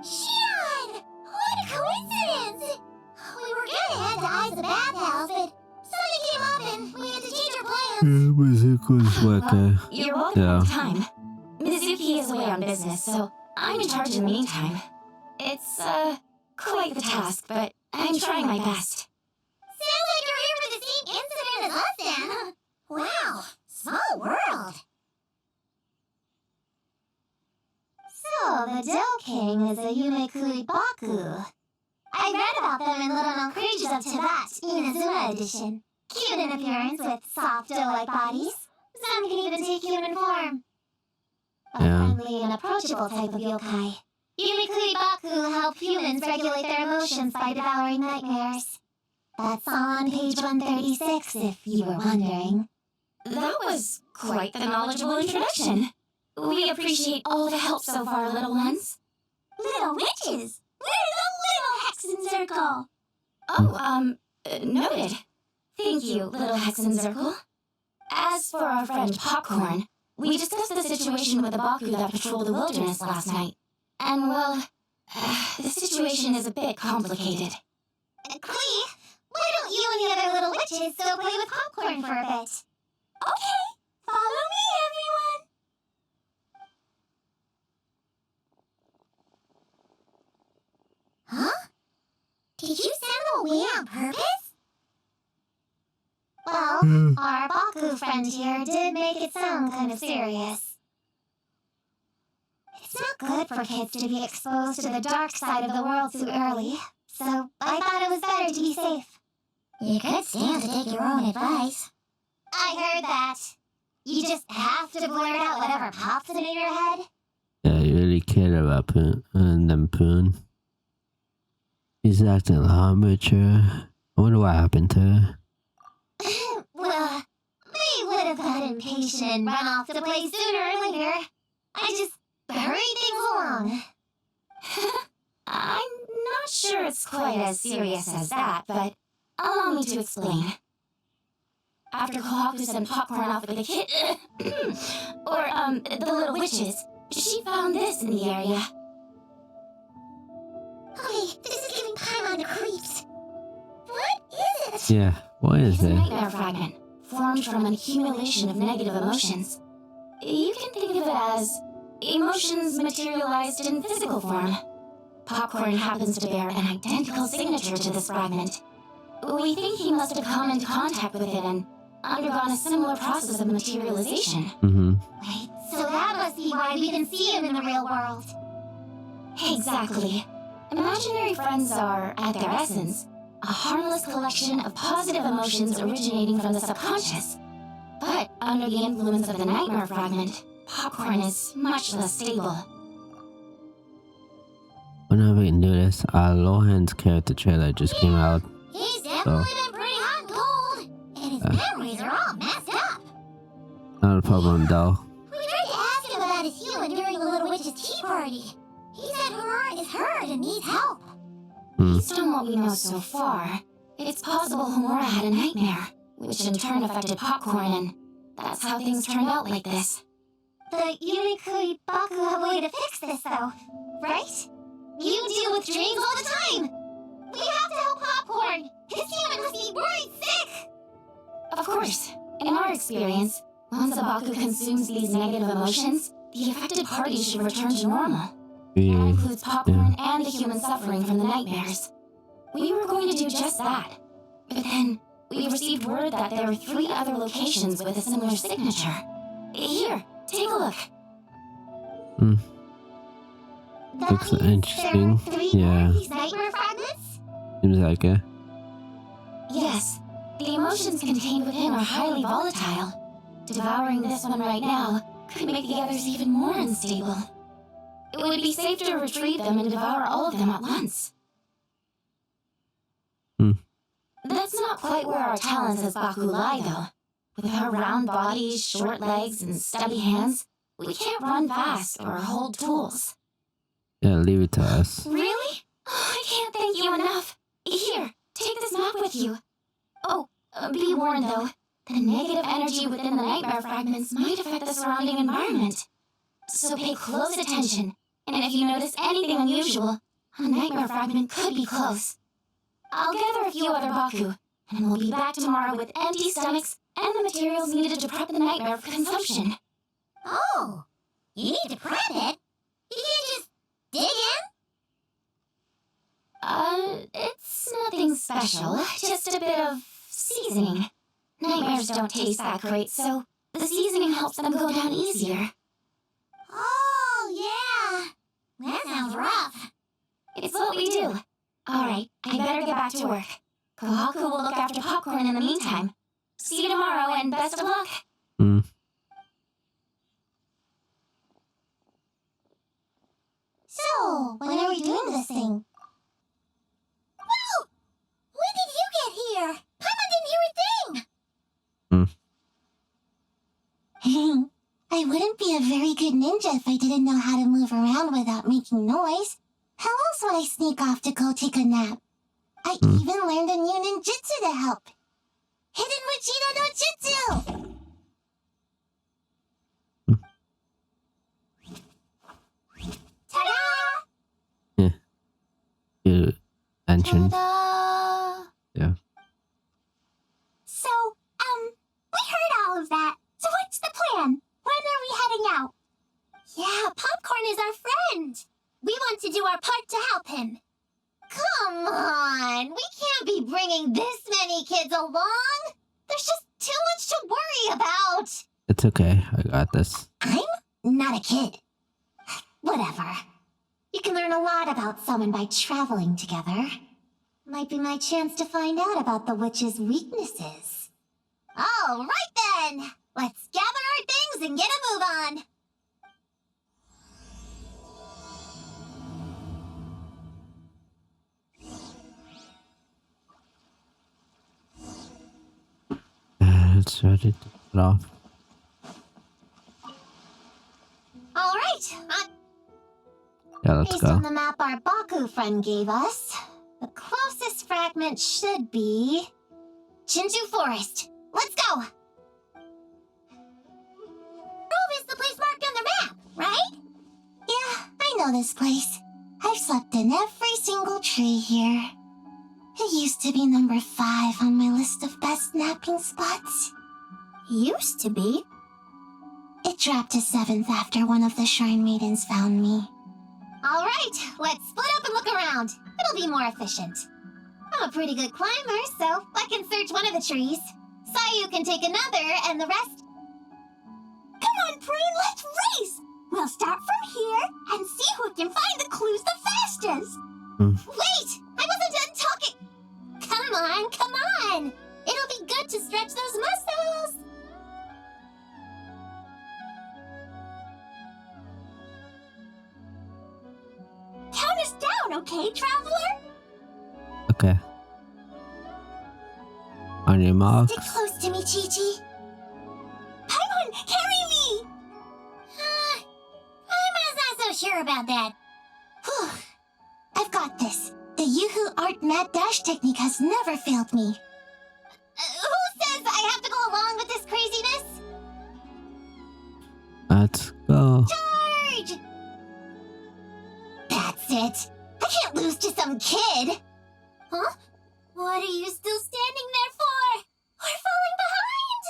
Shion! What a coincidence! We were gonna head to Ai's bathhouse, but something came up and we had to change our plans. Mizuko's worker. You're welcome Yeah. anytime. Mizuki is away on business, so I'm in charge in the meantime. It's, quite the task, but I'm trying my best. Sounds like you're here for the same incident as us then. Wow, small world. So, the Doking is a Yumekuri Baku. I read about them in Little Known Creatures of Tibet, Inazuma edition. Cute in appearance with soft dough-like bodies. Some can even take human form. A Yeah. friendly and approachable type of yokai. Yumekuri Baku help humans regulate their emotions by devouring nightmares. That's all on page 136, if you were wondering. That was quite the knowledgeable introduction. We appreciate all the help so far, little ones. Little witches! We're the little Hexen Circle! Oh, noted. Thank you, little Hexen Circle. As for our friend Popcorn, we discussed the situation with the Baku that patrolled the wilderness last night. And, well, the situation is a bit complicated. Clee, why don't you and the other little witches go play with Popcorn for a bit? Okay, follow me, everyone! Huh? Did you send them away on purpose? Well, our Baku friend here did make it sound kind of serious. It's not good for kids to be exposed to the dark side of the world too early, so I thought it was better to be safe. You could stand to take your own advice. I heard that. You just have to blurt out whatever pops into your head. Yeah, you really cared about Poon and then Poon. She's acting a lot mature. I wonder what happened to her. Well, they would have got impatient and run off to play sooner or later. I just hurry things along. I'm not sure it's quite as serious as that, but allow me to explain. After Kohaku sent Popcorn off with the kid, the little witches, she found this in the area. Okay, this is giving Paimon the creeps. What is it? Yeah, what is It's a it? nightmare fragment, formed from an accumulation of negative emotions. You can think of it as emotions materialized in physical form. Popcorn happens to bear an identical signature to this fragment. We think he must have come into contact with it and undergone a similar process of materialization. Mm-hmm. Wait, so that must be why we can see him in the real world. Exactly. Imaginary friends are, at their essence, a harmless collection of positive emotions originating from the subconscious. But under the influence of the nightmare fragment, Popcorn is much less stable. Whenever we can do this, Lohan's character trailer just came out. He's definitely been pretty hot and cold, and his memories are all messed up. Not a problem though. We tried to ask him about his healing during the Little Witch's tea party. He said Horror is hurt and needs help. Based on what we know so far, it's possible Homura had a nightmare, which in turn affected Popcorn, and that's how things turned out like this. The Yumekuri Baku have a way to fix this, though, right? You deal with dreams all the time. We have to help Popcorn. His human must be worried sick. Of course, in our experience, once a Baku consumes these negative emotions, the affected party should return to normal. That includes Popcorn and the human suffering from the nightmares. We were going to do just that, but then we received word that there were 3 other locations with a similar signature. Here, take a look. That Looks means interesting. There are 3 Yeah. more of these nightmare fragments? Seems like it. Yes, the emotions contained within are highly volatile. Devouring this one right now could make the others even more unstable. It would be safe to retrieve them and devour all of them at once. That's That's not quite where our talents as Baku lie, though. With our round bodies, short legs, and stubby hands, we can't run fast or hold tools. Yeah, leave it to us. Really? Oh, I can't thank you enough. Here, take this map with you. Oh, be warned though, the negative energy within the nightmare fragments might affect the surrounding environment. So pay close attention, and if you notice anything unusual, a nightmare fragment could be close. I'll gather a few other Baku, and we'll be back tomorrow with empty stomachs and the materials needed to prep the nightmare for consumption. Oh, you need to prep it? You can't just dig in? It's nothing special, just a bit of seasoning. Nightmares don't taste that great, so the seasoning helps them go down easier. Oh, yeah. That sounds rough. It's what we do. Alright, I better get back to work. Kohaku will look after popcorn in the meantime. See you tomorrow, and best of luck. So, when are we doing this thing? Whoa! When did you get here? Paimon didn't hear a thing! I wouldn't be a very good ninja if I didn't know how to move around without making noise. How else would I sneak off to go take a nap? I even learned a new ninjutsu to help. Hidden Vegeta no Jutsu! Ta-da! You mentioned. Ta-da! Yeah. So, we heard all of that. So what's the plan? When are we heading out? Yeah, Popcorn is our friend. We want to do our part to help him. Come on, we can't be bringing this many kids along. There's just too much to worry about. It's okay. I got this. I'm not a kid. Whatever. You can learn a lot about someone by traveling together. Might be my chance to find out about the witch's weaknesses. All right then! Let's gather our things and get a move on! It's ready to get off. All right, Yeah, let's based go. on the map our Baku friend gave us, the closest fragment should be Chinju Forest. Let's go! Grove is the place marked on the map, right? Yeah, I know this place. I've slept in every single tree here. It used to be number 5 on my list of best napping spots. Used to be? It dropped to 7th after one of the Shrine Maidens found me. All right, let's split up and look around. It'll be more efficient. I'm a pretty good climber, so I can search one of the trees. Sayu can take another, and the rest... Come on, Prune, let's race! We'll start from here and see who can find the clues the fastest. Wait! I wasn't done talking! Come on, come on! It'll be good to stretch those muscles! Count us down, okay, traveler? Okay. On your marks. Stick close to me, Chi-Chi. Paimon, carry me! Paimon's not so sure about that. Whew. I've got this. The Yoo-Hoo Art Mad Dash technique has never failed me. Who says I have to go along with this craziness? Let's go. Charge! That's it. I can't lose to some kid. Huh? What are you still standing there for? We're falling behind!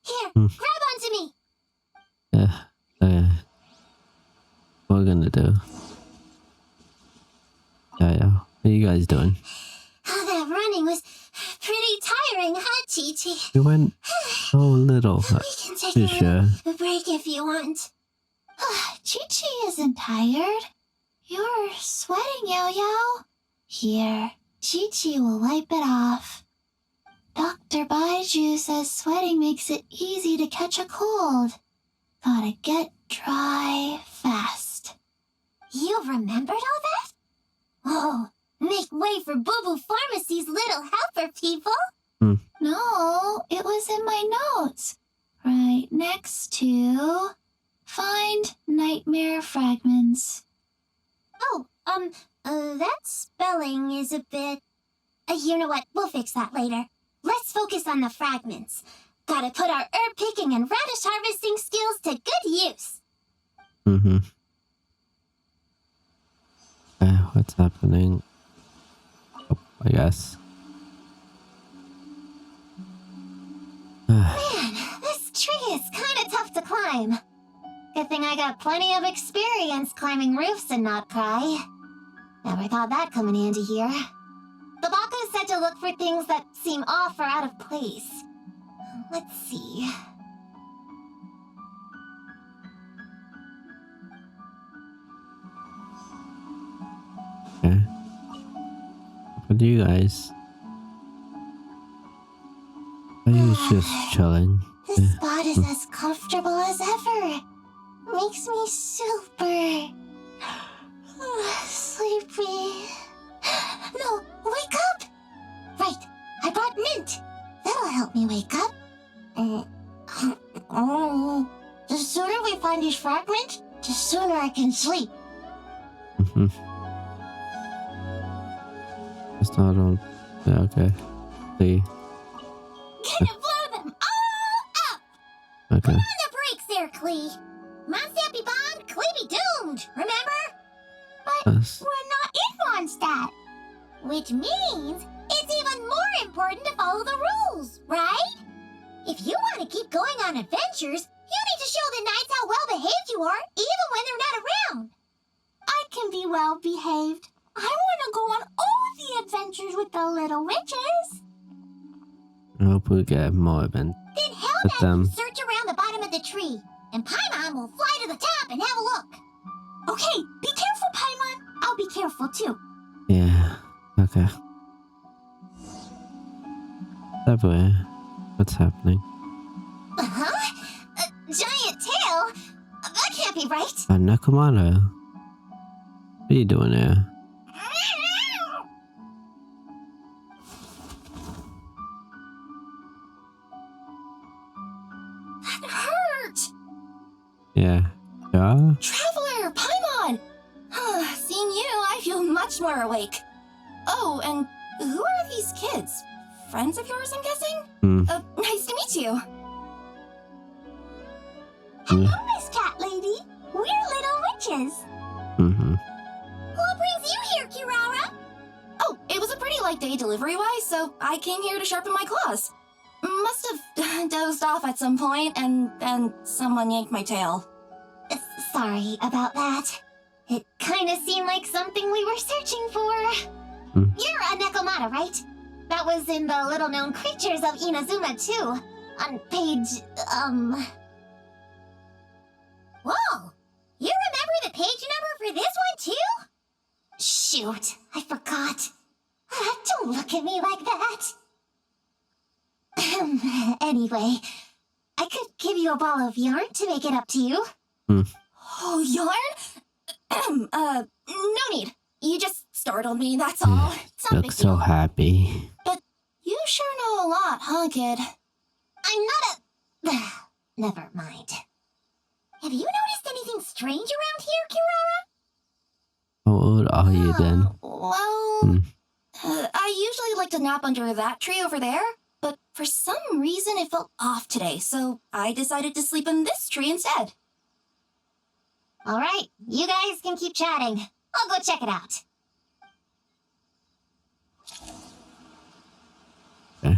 Here, grab onto me. Yeah. Okay. What we're gonna do? Yeah. What are you guys doing? Oh, that running was pretty tiring, huh, Chi-Chi? You went so little. We can take You a sure? little break if you want. Chi-Chi isn't tired. You're sweating, Yo-Yo. Here, Chi-Chi will wipe it off. Dr. Baiju says sweating makes it easy to catch a cold. Gotta get dry fast. You remembered all that? Oh, make way for Boo Boo Pharmacy's little helper, people. No, it was in my notes. Right next to... Find nightmare fragments. Oh, that spelling is a bit... you know what? We'll fix that later. Let's focus on the fragments. Gotta put our herb picking and radish harvesting skills to good use. What's happening? Oh, I guess. Man, this tree is kind of tough to climb. Good thing I got plenty of experience climbing roofs and not cry. Never thought that'd come in handy here. The Baku said to look for things that seem off or out of place. Let's see. Okay. What do you guys? I was just chilling. This spot is as comfortable as ever. Makes me super sleepy. No, wake up! Right, I brought mint. That'll help me wake up. The sooner we find these fragments, the sooner I can sleep. It's not on. Yeah, okay. See. Gonna blow them all up! Okay. Put on the brakes there, Klee. Mondstadt be bombed, Klee be doomed, remember? But Yes. we're not in Mondstadt. Which means it's even more important to follow the rules, right? If you want to keep going on adventures, you need to show the knights how well behaved you are, even when they're not around. I can be well behaved. I want to go on all the adventures with the little witches. I hope we get more events. Then But, Hellbat can search around the bottom of the tree, and Paimon will fly to the top and have a look. Okay, be careful, Paimon. I'll be careful too. Yeah. Okay. Everywhere. What's happening? Huh? A giant tail? That can't be right. Nakamata. What are you doing there? That hurt! Yeah. Yeah? Traveler, Paimon! Seeing you, I feel much more awake. Oh, and who are these kids? Friends of yours, I'm guessing? Nice to meet you. Hello, Miss Cat Lady. We're little witches. What brings you here, Kirara? Oh, it was a pretty light day delivery-wise, so I came here to sharpen my claws. Must have dozed off at some point, and then someone yanked my tail. Sorry about that. It kind of seemed like something we were searching for. You're a Nekomata, right? That was in the little-known creatures of Inazuma, too. On page, Whoa! You remember the page number for this one, too? Shoot, I forgot. Don't look at me like that. Anyway, I could give you a ball of yarn to make it up to you. Oh, yarn? No need. You just startled me, that's all. It's not a Look big so deal. happy. But you sure know a lot, huh, kid? I'm not a... Never mind. Have you noticed anything strange around here, Kirara? How old are you then? Well, I usually like to nap under that tree over there, but for some reason it felt off today, so I decided to sleep in this tree instead. All right, you guys can keep chatting. I'll go check it out. Okay.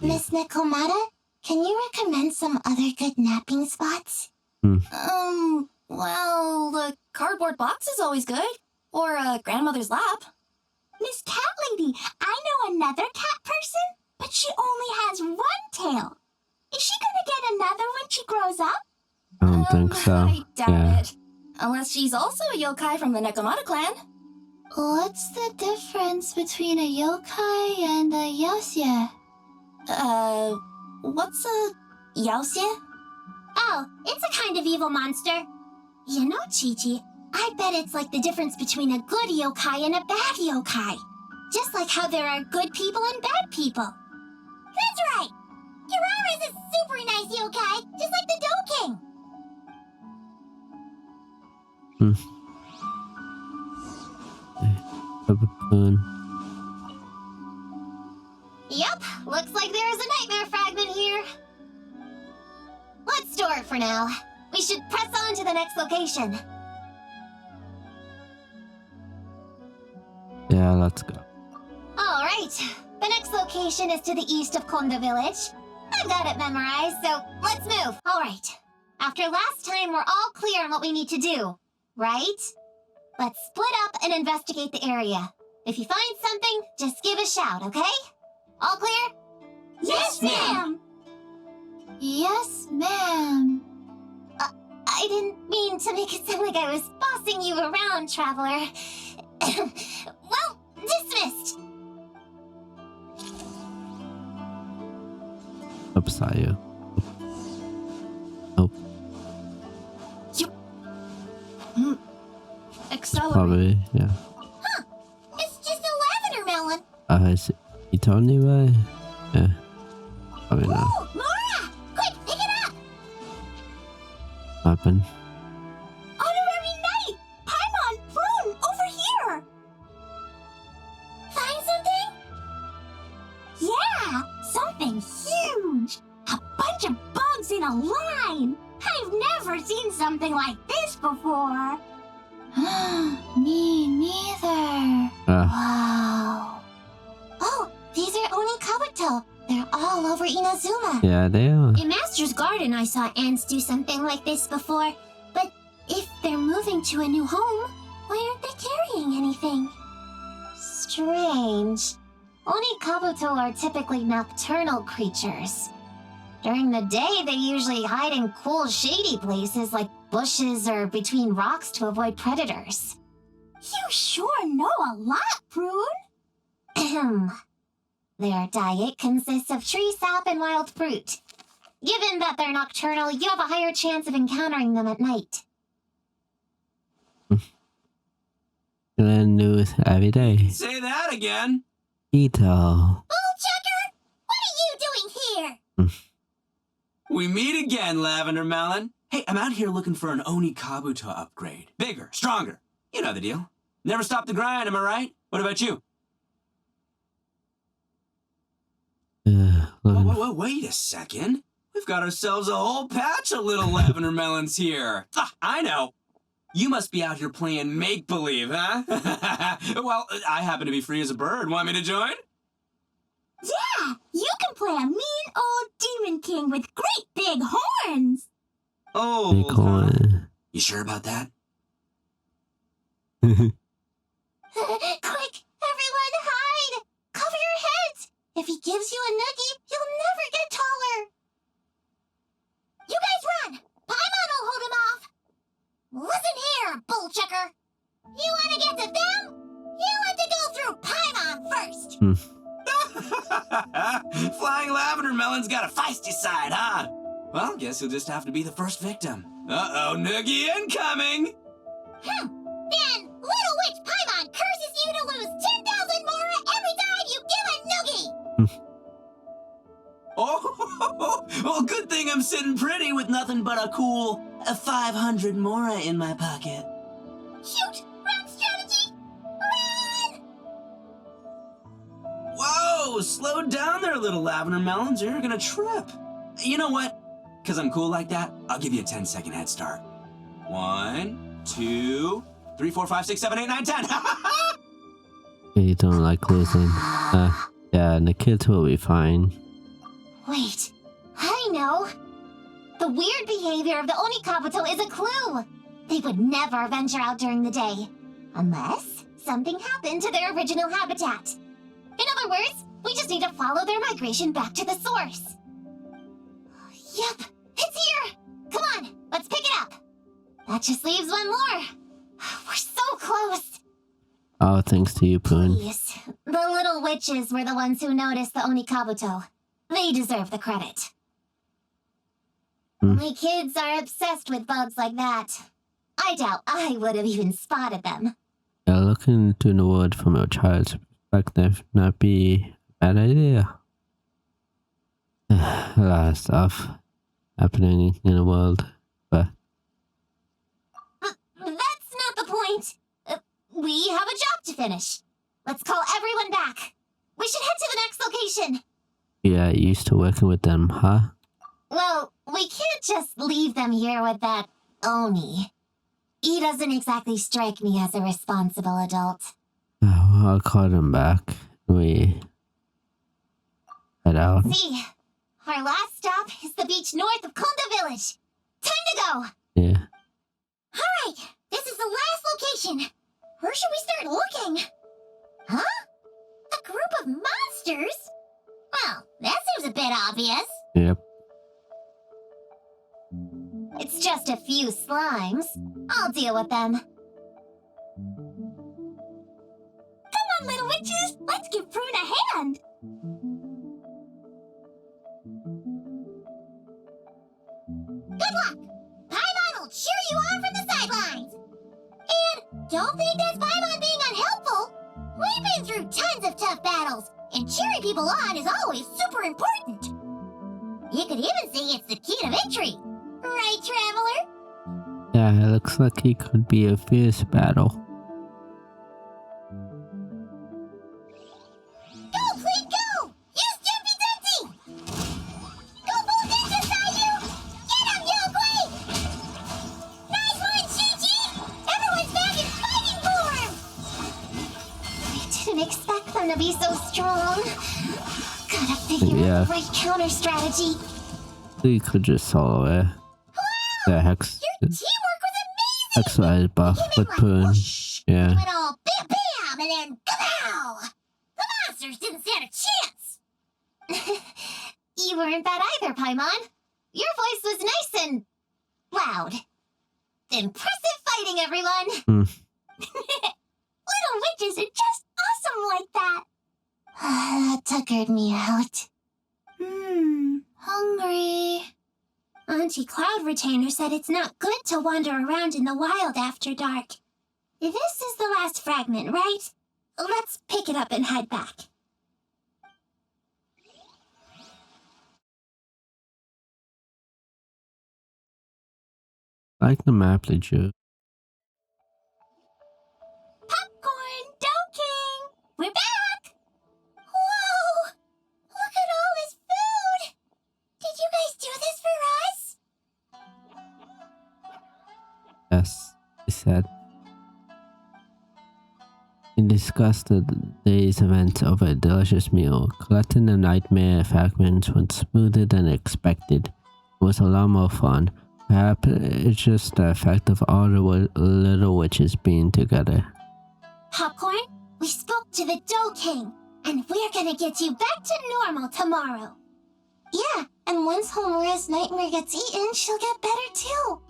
Miss Nekomata, can you recommend some other good napping spots? Well, the cardboard box is always good. Or grandmother's lap. Miss Cat Lady, I know another cat person, but she only has one tail. Is she gonna get another when she grows up? I don't think so. I doubt Yeah. it. Unless she's also a yokai from the Nekomata clan. What's the difference between a yokai and a yaoxie? What's a yaoxie? Oh, it's a kind of evil monster. You know, Chi-Chi, I bet it's like the difference between a good yokai and a bad yokai. Just like how there are good people and bad people. That's right! Kiraris is super nice yokai, just like the Doe King! Yep, looks like there's a nightmare fragment here. Let's store it for now. We should press on to the next location. Yeah, let's go. Alright, the next location is to the east of Konda Village. I've got it memorized, so let's move. Alright, after last time we're all clear on what we need to do, right? Let's split up and investigate the area. If you find something, just give a shout, okay? All clear? Yes, ma'am. Yes, ma'am. I didn't mean to make it sound like I was bossing you around, traveler. Well, dismissed. Upside you. Oh, Accelerate. probably, yeah. It's just a lavender melon. Is he told me why? Yeah. Probably not. Ooh, Mora! Quick, pick it up! Happen. Honorary Knight! Paimon, Prune, over here! Find something? Yeah, something huge! A bunch of bugs in a line! I've never seen something like this before! Me neither. Wow. Oh, these are Oni Kabuto. They're all over Inazuma. Yeah, they are. In Master's Garden, I saw ants do something like this before. But if they're moving to a new home, why aren't they carrying anything? Strange. Oni Kabuto are typically nocturnal creatures. During the day, they usually hide in cool, shady places like bushes or between rocks to avoid predators. You sure know a lot, Prune. Ahem. Their diet consists of tree sap and wild fruit. Given that they're nocturnal, you have a higher chance of encountering them at night. Learn news every day. Say that again. Ito. Bullchecker! What are you doing here? We meet again, Lavender Melon. Hey, I'm out here looking for an Oni Kabuto upgrade. Bigger, stronger. You know the deal. Never stop the grind, am I right? What about you? Whoa, wait a second. We've got ourselves a whole patch of little Lavender Melons here. I know. You must be out here playing make-believe, huh? Well, I happen to be free as a bird. Want me to join? Yeah, you can play a mean old demon king with great big horns. Oh, Big one. you sure about that? Quick, everyone hide! Cover your heads! If he gives you a noogie, you'll never get taller! You guys run! Paimon will hold him off! Listen here, bullchecker! You want to get to them? You have to go through Paimon first! Flying Lavender Melon's got a feisty side, huh? Well, guess you'll just have to be the first victim. Uh-oh, noogie incoming! Then, Little Witch Paimon curses you to lose 10,000 Mora every time you give a noogie! Oh, well, good thing I'm sitting pretty with nothing but a cool 500 Mora in my pocket. Shoot! Wrong strategy! Run! Whoa, slow down there, little Lavender Melons, or you're gonna trip. You know what? Because I'm cool like that, I'll give you a 10-second head start. 1, 2, 3, 4, 5, 6, 7, 8, 9, 10. You don't like losing. Yeah, and the kids will be fine. Wait, I know. The weird behavior of the Oni Kabuto is a clue. They would never venture out during the day, unless something happened to their original habitat. In other words, we just need to follow their migration back to the source. Yep, it's here! Come on, let's pick it up. That just leaves one more. We're so close. Oh, thanks to you, Poon. Please, the little witches were the ones who noticed the Oni Kabuto. They deserve the credit. My kids are obsessed with bugs like that. I doubt I would have even spotted them. Yeah, looking into the world from a child's perspective not be a bad idea. a lot of stuff happening in the world, but That's not the point. We have a job to finish. Let's call everyone back. We should head to the next location. yeah, used to working with them, huh? Well, we can't just leave them here with that Oni. He doesn't exactly strike me as a responsible adult. Oh, I'll call them back. We head out. See, our last stop is the beach north of Konda Village. Time to go. Yeah. Alright, this is the last location. Where should we start looking? Huh? A group of monsters? Well, that seems a bit obvious. Yep. It's just a few slimes. I'll deal with them. Come on, little witches! Let's give Prune a hand! Good luck! Paimon will cheer you on from the sidelines! And don't think that's Paimon being unhelpful! We've been through tons of tough battles, and cheering people on is always super important! You could even say it's the key to victory! Right, Traveler? Yeah, it looks like it could be a fierce battle. Go, Clean, go! Use Jumpy Dumpty! Go full ninja style, you! Get him, Yogui! Nice one, Chi-Chi! Everyone's back and fighting for him! I didn't expect them to be so strong. Gotta figure out the right counter strategy. We could just solo it. The Hex. Your teamwork was amazing! Hex-wise buff You with made like Prune. whoosh, Yeah. went all bam bam and then kapow! The monsters didn't stand a chance! You weren't bad either, Paimon. Your voice was nice and loud. Impressive fighting, everyone! Little witches are just awesome like that! That tuckered me out. Hungry. Auntie Cloud Retainer said it's not good to wander around in the wild after dark. This is the last fragment, right? Let's pick it up and head back. Like the map they drew. Popcorn, Dough King! We're back! Whoa! Look at all this food! Did you guys do this for us? Yes, he said. He discussed the day's events over a delicious meal. Collecting the nightmare fragments was smoother than expected. It was a lot more fun. Perhaps it's just the effect of all the little witches being together. Popcorn, we spoke to the Dough King, and we're gonna get you back to normal tomorrow. Yeah, and once Homura's nightmare gets eaten, she'll get better too.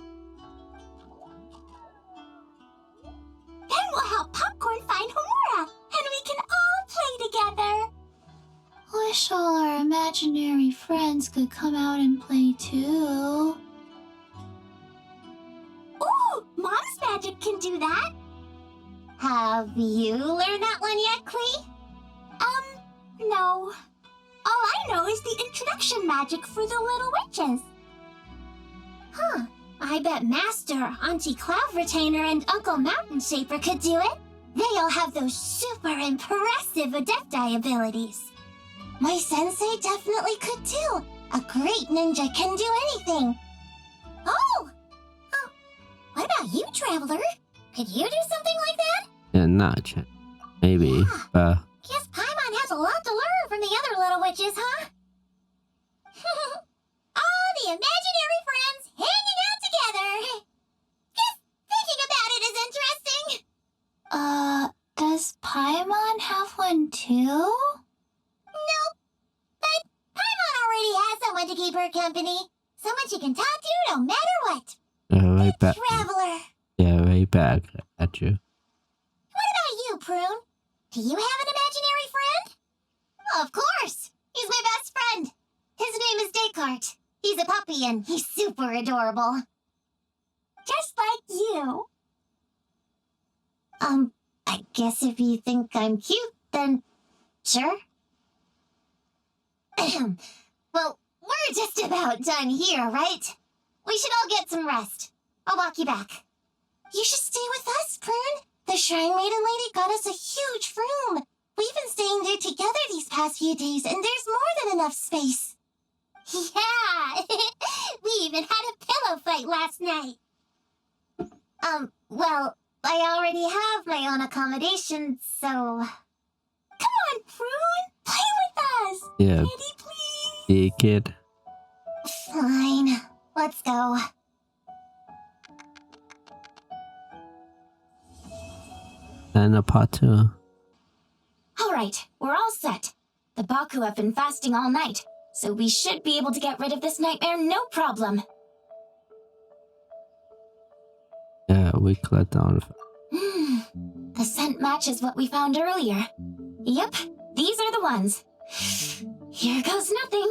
Then we'll help Popcorn find Homura, and we can all play together. Wish all our imaginary friends could come out and play too. Ooh, Mom's magic can do that. Have you learned that one yet, Klee? No. All I know is the introduction magic for the little witches. Huh. I bet Master, Auntie Cloud Retainer, and Uncle Mountain Shaper could do it. They all have those super impressive Adepti abilities. My sensei definitely could too. A great ninja can do anything. Oh! What about you, Traveler? Could you do something like that? Yeah, not a chance. Maybe, but Guess Paimon has a lot to learn from the other little witches, huh? All the imaginary friends hanging out together. Just thinking about it is interesting. Does Paimon have one too? Nope. But Paimon already has someone to keep her company. Someone she can talk to no matter what. right back. Traveler. Yeah, right back at you. What about you, Prune? Do you have an imaginary friend? Of course. He's my best friend. His name is Descartes. He's a puppy and he's super adorable. Just like you. I guess if you think I'm cute, then sure. Well, we're just about done here, right? We should all get some rest. I'll walk you back. You should stay with us, Prune. The Shrine Maiden Lady got us a huge room. We've been staying there together these past few days, and there's more than enough space. Yeah, we even had a pillow fight last night. Well, I already have my own accommodation, so... Come on, Prune! Play with us! Yeah. Pretty, please! Yeah, kid. Fine. Let's go. And a part 2. Alright, we're all set. The Baku have been fasting all night, so we should be able to get rid of this nightmare no problem. Yeah, we collect all of The scent matches what we found earlier. Yep, these are the ones. Here goes nothing.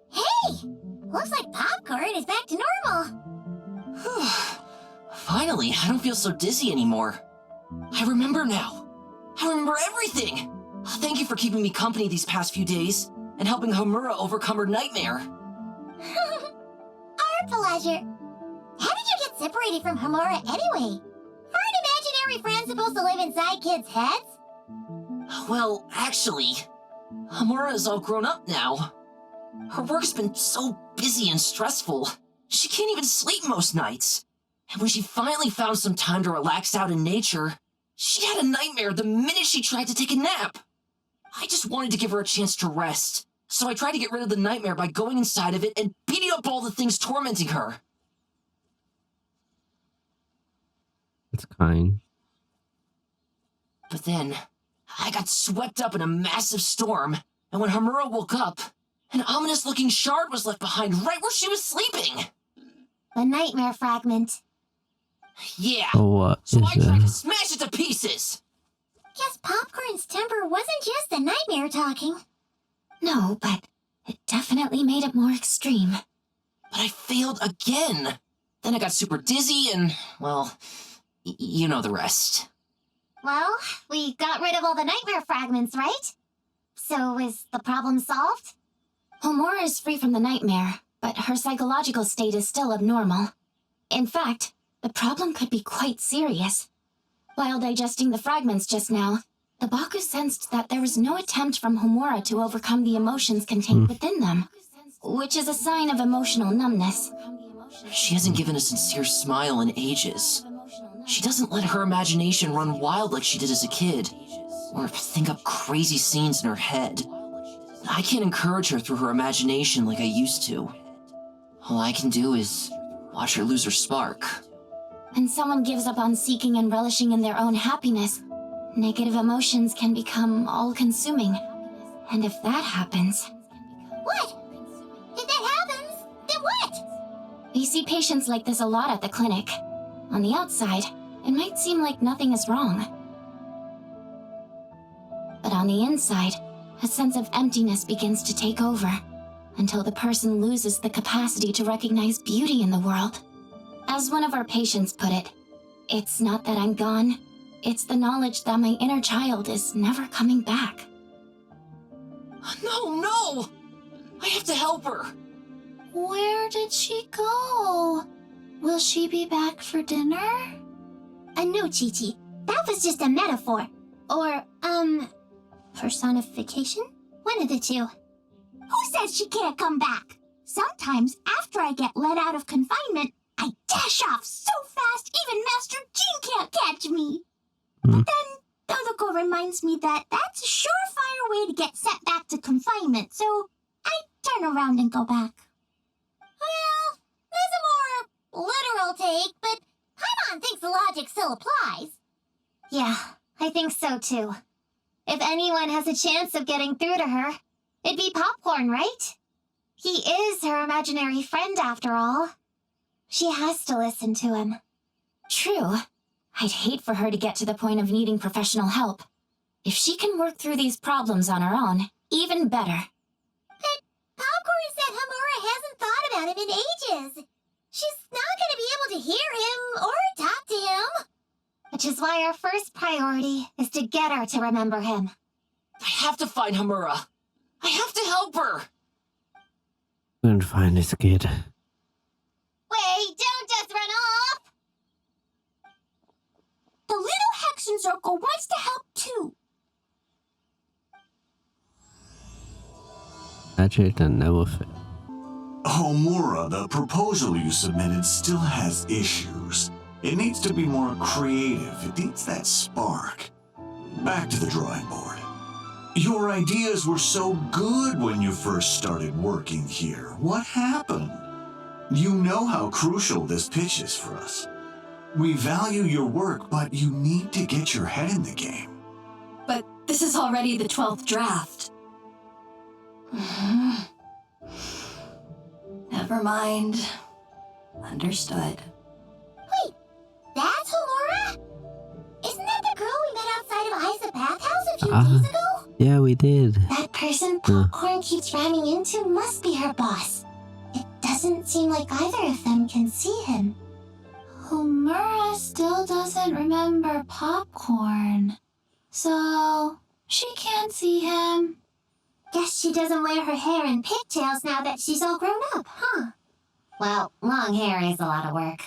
Hey! Looks like popcorn is back to normal. Finally, I don't feel so dizzy anymore. I remember now. I remember everything. Thank you for keeping me company these past few days and helping Homura overcome her nightmare. Our pleasure. How did you get separated from Homura anyway? Aren't imaginary friends supposed to live inside kids' heads? Well, actually, Homura is all grown up now. Her work's been so busy and stressful, she can't even sleep most nights. And when she finally found some time to relax out in nature, she had a nightmare the minute she tried to take a nap. I just wanted to give her a chance to rest, so I tried to get rid of the nightmare by going inside of it and beating up all the things tormenting her. It's kind. But then, I got swept up in a massive storm, and when Homura woke up, an ominous-looking shard was left behind right where she was sleeping. The nightmare fragment. Yeah, Oh, what so is I tried that? to smash it to pieces. Guess Popcorn's temper wasn't just the nightmare talking. No, but it definitely made it more extreme. But I failed again. Then I got super dizzy and, well, you know the rest. Well, we got rid of all the nightmare fragments, right? So is the problem solved? Homura is free from the nightmare, but her psychological state is still abnormal. In fact, the problem could be quite serious. While digesting the fragments just now, the Baku sensed that there was no attempt from Homura to overcome the emotions contained within them, which is a sign of emotional numbness. She hasn't given a sincere smile in ages. She doesn't let her imagination run wild like she did as a kid, or think up crazy scenes in her head. I can't encourage her through her imagination like I used to. All I can do is watch her lose her spark. When someone gives up on seeking and relishing in their own happiness, negative emotions can become all-consuming. And if that happens... What? If that happens, then what? We see patients like this a lot at the clinic. On the outside, it might seem like nothing is wrong. But on the inside, a sense of emptiness begins to take over, until the person loses the capacity to recognize beauty in the world. As one of our patients put it, it's not that I'm gone, it's the knowledge that my inner child is never coming back. No! I have to help her! Where did she go? Will she be back for dinner? No, Chi-Chi. That was just a metaphor. Or, personification? One of the two. Who says she can't come back? Sometimes, after I get let out of confinement, I dash off so fast even Master Jean can't catch me. But then, Dodoko reminds me that that's a surefire way to get sent back to confinement, so I turn around and go back. Well, there's a more literal take, but Paimon thinks the logic still applies. Yeah, I think so too. If anyone has a chance of getting through to her, it'd be Popcorn, right? He is her imaginary friend after all. She has to listen to him. True. I'd hate for her to get to the point of needing professional help. If she can work through these problems on her own, even better. But Popcorn said Homura hasn't thought about him in ages. She's not gonna be able to hear him or talk to him. Which is why our first priority is to get her to remember him. I have to find Hamura. I have to help her. Couldn't find this kid. Wait, don't just run off! The little Hexen Circle wants to help too. Actually, that never fit. Homura, the proposal you submitted still has issues. It needs to be more creative. It needs that spark. Back to the drawing board. Your ideas were so good when you first started working here. What happened? You know how crucial this pitch is for us. We value your work, but you need to get your head in the game. But this is already the 12th draft. Never mind. Understood. Wait, that's Homura? Isn't that the girl we met outside of Isa Bathhouse a few days ago? Yeah, we did. That person Popcorn keeps running into must be her boss. It doesn't seem like either of them can see him. Homura still doesn't remember Popcorn. So, she can't see him. Guess she doesn't wear her hair in pigtails now that she's all grown up, huh? Well, long hair is a lot of work.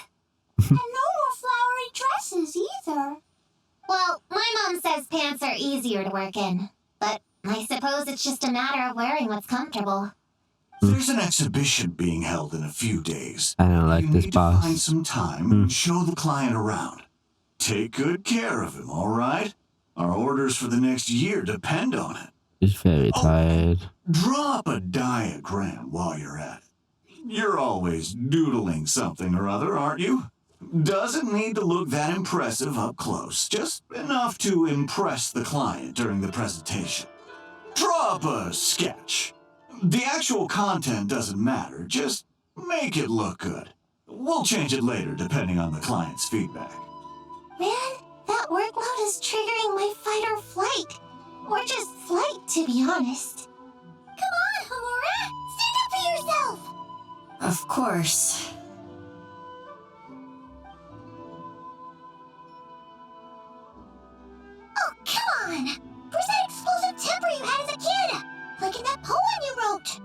And no more flowery dresses either. Well, my mom says pants are easier to work in. But I suppose it's just a matter of wearing what's comfortable. There's an exhibition being held in a few days. I don't like you this need boss. to find some time and show the client around. Take good care of him, all right? Our orders for the next year depend on it. He's very tired. Draw up a diagram while you're at it. You're always doodling something or other, aren't you? Doesn't need to look that impressive up close, just enough to impress the client during the presentation. Draw up a sketch. The actual content doesn't matter, just make it look good. We'll change it later depending on the client's feedback. Man, that workload is triggering my fight or flight. Or just flight, to be honest. Come on, Homura! Stand up for yourself! Of course. Oh, come on! Where's that explosive temper you had as a kid? Like in that poem you wrote.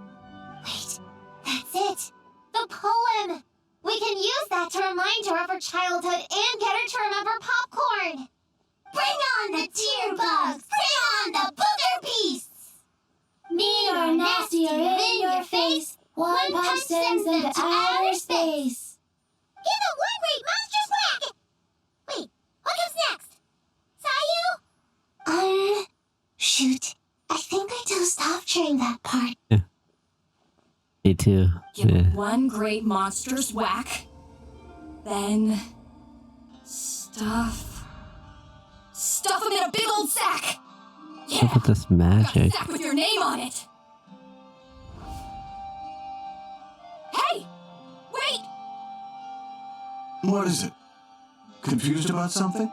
Wait, that's it. The poem! We can use that to remind her of her childhood and get her to remember Popcorn! Bring on the tear bugs! Bring on the booger beasts! Mean or nasty or in your face, one punch sends them to outer space. Give them one great monstrous whack! Wait, what comes next? Sayu? Shoot. I think I dozed off during that part. Me too. Give Yeah. one great monstrous whack. Then... Stuff them in a big old sack! Yeah! Look at this Got a magic. sack with your name on it! Hey! Wait! What is it? Confused about something?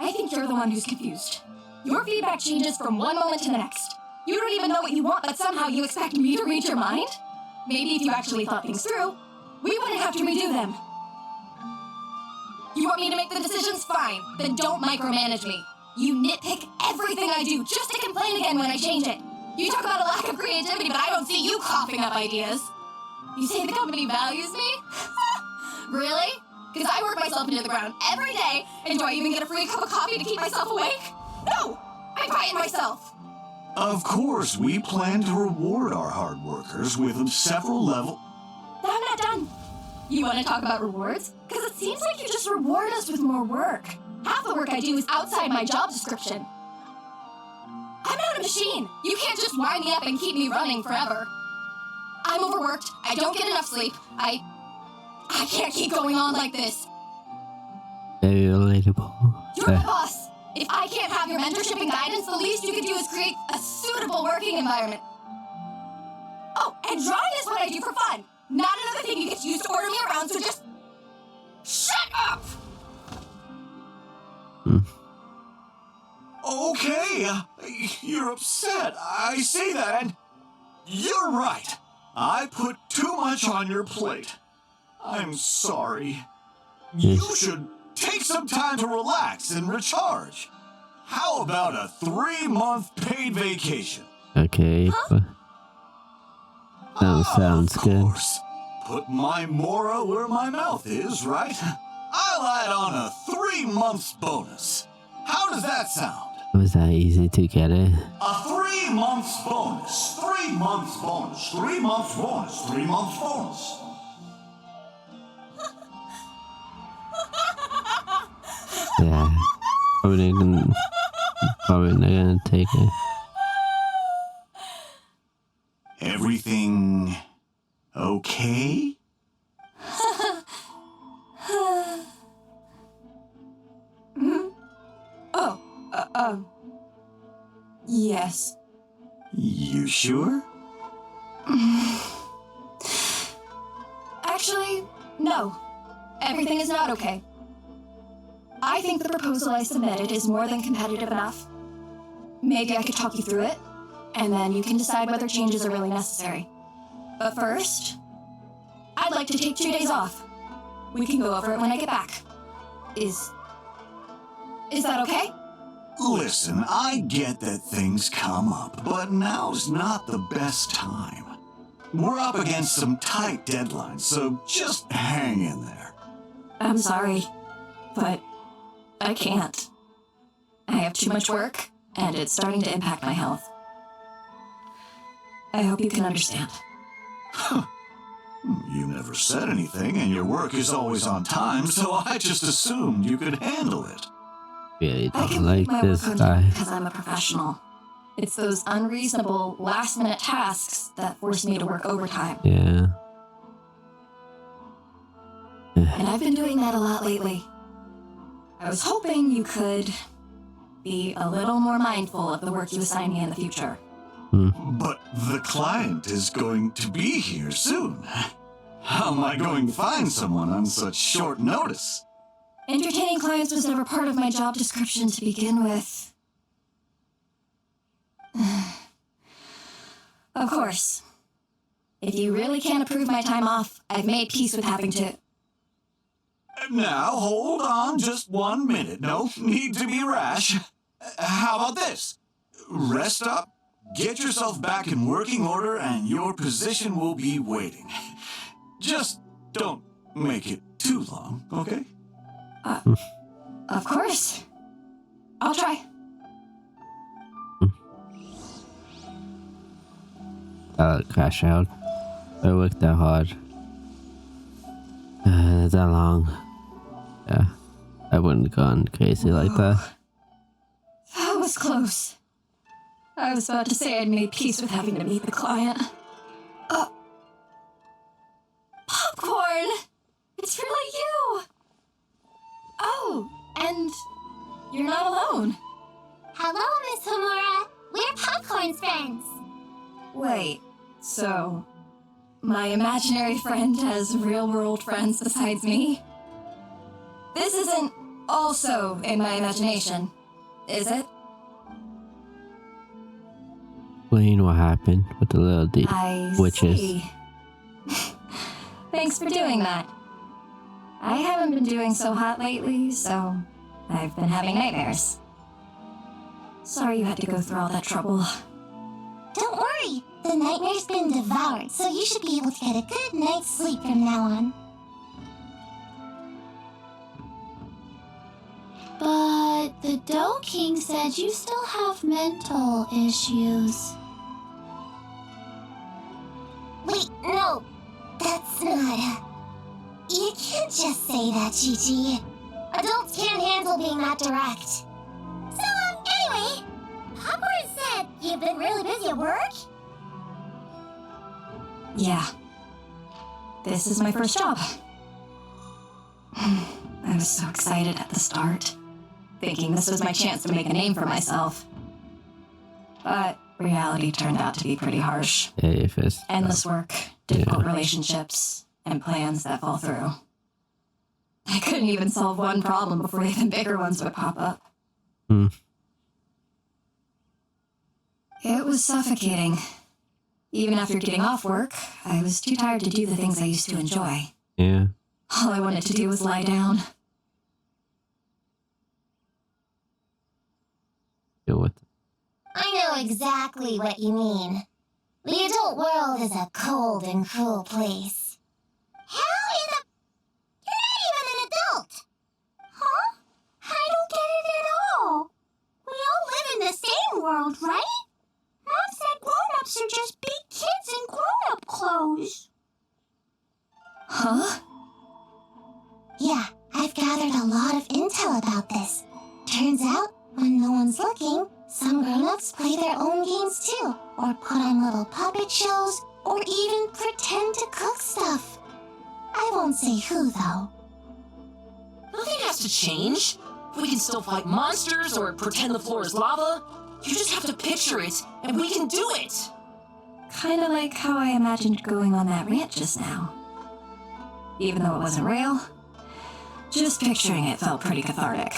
I think you're the one who's confused. Your feedback changes from one moment to the next. You don't even know what you want, but somehow you expect me to read your mind? Maybe if you actually thought things through, we wouldn't have to redo them. You want me to make the decisions? Fine. Then don't micromanage me. You nitpick everything I do just to complain again when I change it. You talk about a lack of creativity, but I don't see you coughing up ideas. You say the company values me? Really? Because I work myself into the ground every day, and do I even get a free cup of coffee to keep myself awake? No! I buy it myself! Of course, we plan to reward our hard workers with several levels. But I'm not done. You want to talk about rewards? Because it seems like you just reward us with more work. Half the work I do is outside my job description. I'm not a machine. You can't just wind me up and keep me running forever. I'm overworked. I don't get enough sleep. I can't keep going on like this. Very relatable. You're my boss. If I can't have your mentorship and guidance, the least you could do is create a suitable working environment. Oh, and drawing is what I do for fun. Not another thing you get to use to order me around, so just... shut up! Okay, you're upset. I see that, and you're right. I put too much on your plate. I'm sorry. You should take some time to relax and recharge. How about a 3-month paid vacation? Okay, but that sounds of good. course. Put my Mora where my mouth is, right? I'll add on a 3 months bonus. How does that sound? Was that easy to get it? A 3 months bonus. 3 months bonus. 3 months bonus. 3 months bonus. Yeah. Probably not gonna take it. Everything okay? Yes. You sure? Actually, no. Everything is not okay. I think the proposal I submitted is more than competitive enough. Maybe I could talk you through it, and then you can decide whether changes are really necessary. But first, I'd like to take 2 days off. We can go over it when I get back. Is that okay? Listen, I get that things come up, but now's not the best time. We're up against some tight deadlines, so just hang in there. I'm sorry, but I can't. I have too much work, and it's starting to impact my health. I hope you can understand. You never said anything, and your work is always on time, so I just assumed you could handle it. Really I don't can like leave my this work guy. undone because I'm a professional. It's those unreasonable, last-minute tasks that force me to work overtime. Yeah. And I've been doing that a lot lately. I was hoping you could be a little more mindful of the work you assign me in the future. But the client is going to be here soon. How am I going to find someone on such short notice? Entertaining clients was never part of my job description to begin with. Of course. If you really can't approve my time off, I've made peace with having to... Now, hold on just 1 minute. No need to be rash. How about this? Rest up, get yourself back in working order, and your position will be waiting. Just don't make it too long, okay? Of course. I'll try. I'll crash out. I worked that hard. That long. Yeah. I wouldn't have gone crazy like that. That was close. I was about to say I'd made peace with having to meet the client. Popcorn! It's really you! Oh, and you're not alone. Hello, Miss Homura. We're Popcorn's friends. Wait, so my imaginary friend has real-world friends besides me? This isn't also in my imagination, is it? Explain what happened with the little I witches. see. Thanks for doing that. I haven't been doing so hot lately, so I've been having nightmares. Sorry you had to go through all that trouble. Don't worry. The nightmare's been devoured, so you should be able to get a good night's sleep from now on. But the Dough King said you still have mental issues. Wait, no. That's not... You can't just say that, Chi-Chi. Adults can't handle being that direct. So, anyway, Popcorn said you've been really busy at work? Yeah. This is my first job. I was so excited at the start, thinking this was my chance to make a name for myself. But reality turned out to be pretty harsh. Yeah, if it's Endless work, difficult relationships, and plans that fall through. I couldn't even solve one problem before even bigger ones would pop up. It was suffocating. Even after getting off work, I was too tired to do the things I used to enjoy, Yeah. All I wanted to do was lie down. Deal with it. I know exactly what you mean. The adult world is a cold and cruel place. How in the... You're not even an adult! Huh? I don't get it at all. We all live in the same world, right? Mom said grown-ups are just big kids in grown-up clothes. Huh? Yeah, I've gathered a lot of intel about this. Turns out, when no one's looking, some grown-ups play their own games too, or put on little puppet shows, or even pretend to cook stuff. I won't say who, though. Nothing has to change. We can still fight monsters or pretend the floor is lava. You just have to picture it, and we can do it. Kinda like how I imagined going on that rant just now. Even though it wasn't real, just picturing it felt pretty cathartic.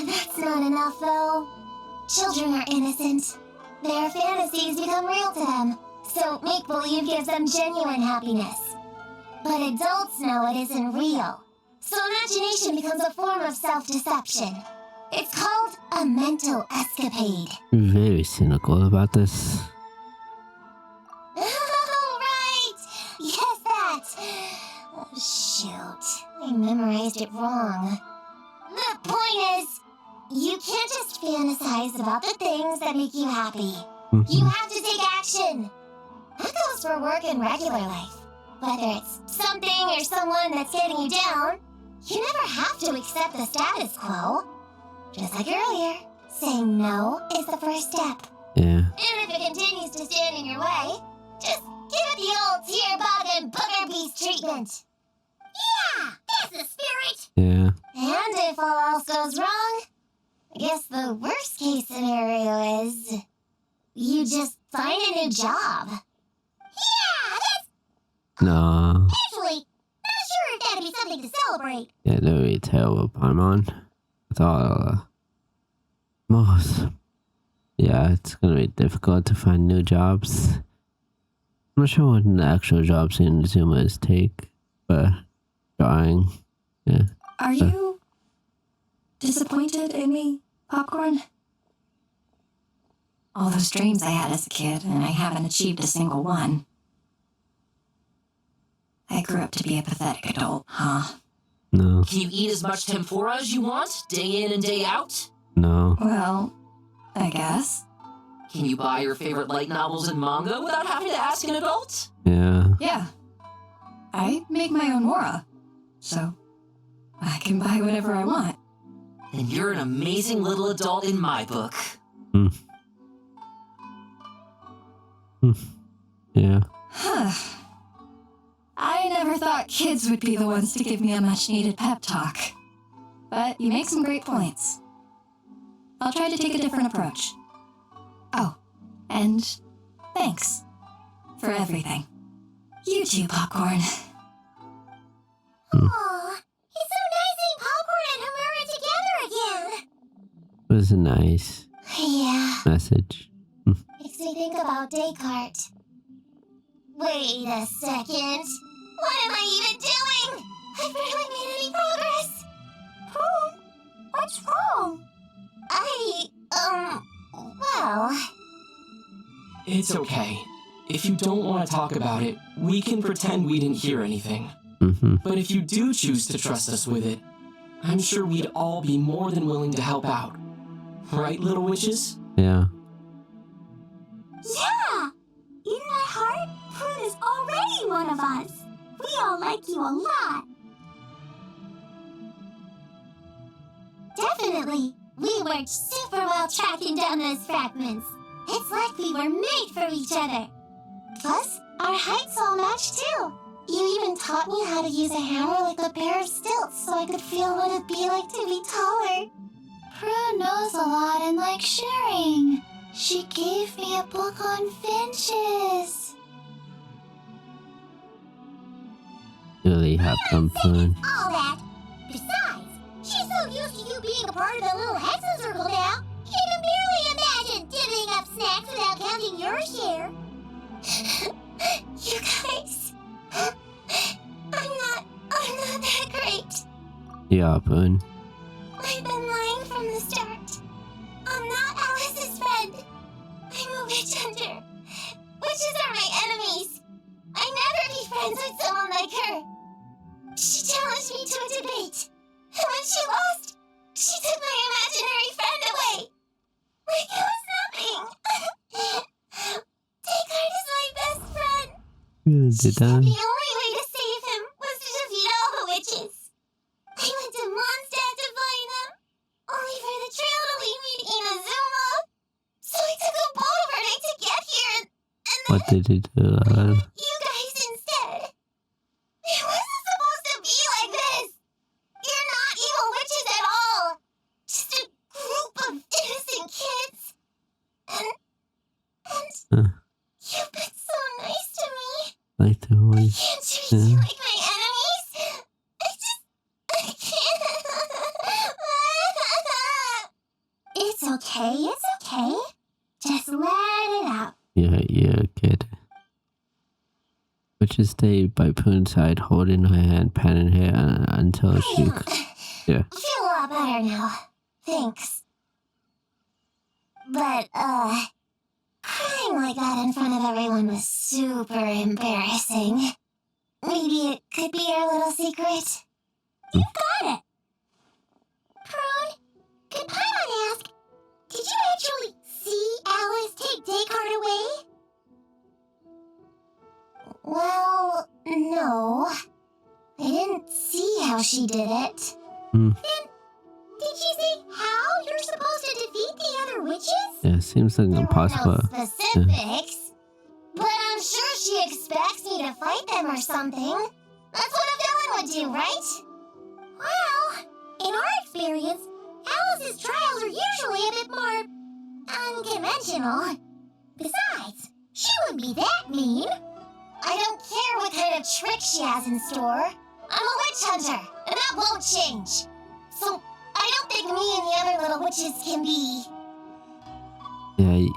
That's not enough, though. Children are innocent. Their fantasies become real to them, so make-believe gives them genuine happiness. But adults know it isn't real, so imagination becomes a form of self-deception. It's called a mental escapade. Very cynical about this. Oh, right! Yes, that! Oh, shoot. I memorized it wrong. The point is, you can't just fantasize about the things that make you happy. You have to take action. That goes for work and regular life. Whether it's something or someone that's getting you down, you never have to accept the status quo. Just like earlier, saying no is the first step. Yeah. And if it continues to stand in your way, just give it the old tear bug and booger beast treatment. Yeah, that's the spirit. Yeah. And if all else goes wrong, I guess the worst case scenario is you just find a new job. Yeah, that's No. actually not sure if that'd be something to celebrate. Yeah, that would be terrible, Paimon. I thought, most. Yeah, it's gonna be difficult to find new jobs. I'm not sure what the actual jobs in Zuma's take, but drawing. Yeah. Are you disappointed in me, Popcorn? All those dreams I had as a kid, and I haven't achieved a single one. I grew up to be a pathetic adult, huh? No. Can you eat as much tempura as you want, day in and day out? No. Well, I guess. Can you buy your favorite light novels and manga without having to ask an adult? Yeah. Yeah. I make my own mora, so I can buy whatever I want. Then you're an amazing little adult in my book. Yeah. I never thought kids would be the ones to give me a much-needed pep talk. But you make some great points. I'll try to take a different approach. Oh, and thanks for everything. You too, Popcorn. Aw, it's so nice seeing Popcorn and Homura together again. It was a nice Yeah, message. makes me think about Descartes. Wait a second. What am I even doing? I've barely made any progress. Prune, what's wrong? Well... It's okay. If you don't want to talk about it, we can pretend we didn't hear anything. But if you do choose to trust us with it, I'm sure we'd all be more than willing to help out. Right, little witches? Yeah. Yeah! In my heart, Prune is already one of us. We all like you a lot. Definitely. We worked super well tracking down those fragments. It's like we were made for each other. Plus, our heights all match too. You even taught me how to use a hammer like a pair of stilts so I could feel what it'd be like to be taller. Prue knows a lot and likes sharing. She gave me a book on finches. Really have some fun. All that. Besides, she's so used to you being a part of the little Hexen Circle now, she can barely imagine divvying up snacks without counting your share. You Yeah, Boone. I've been lying from the start. I'm not Alice's friend. I'm a witch hunter. Witches are my enemies. I never be friends with someone like her. She challenged me to a debate. And when she lost, she took my imaginary friend away. Like it was nothing. Descartes is my best friend. Really She did said that? the only way to save him was to defeat all the witches. I went to Mondstadt to find them, only for the trail to lead me to Inazuma. So I took a boat overnight to get here, and then What did you do? you guys instead. It wasn't supposed to be like this. You're not evil witches at all. Just a group of innocent kids. And you've been so nice to me. Like the voice. Can't treat you like my enemies. I can't. It's okay, it's okay. Just let it out. Yeah, kid. Witches stayed by Poon's side, holding her hand, patting her until she. Yeah. I feel a lot better now. Thanks. But, crying like that in front of everyone was super embarrassing. Maybe it could be our little secret. You got it. Prune, could Paimon ask, did you actually see Alice take Descartes away? Well, no. I didn't see how she did it. Then, did she say how you're supposed to defeat the other witches? Yeah, seems like impossible. There were no specifics, but I'm sure she expects me to fight them or something. That's what a villain would do, right? Well, in our experience, Alice's trials are usually a bit more unconventional. Besides, she wouldn't be that mean. I don't care what kind of trick she has in store. I'm a witch hunter, and that won't change. So, I don't think me and the other little witches can be... Yeah,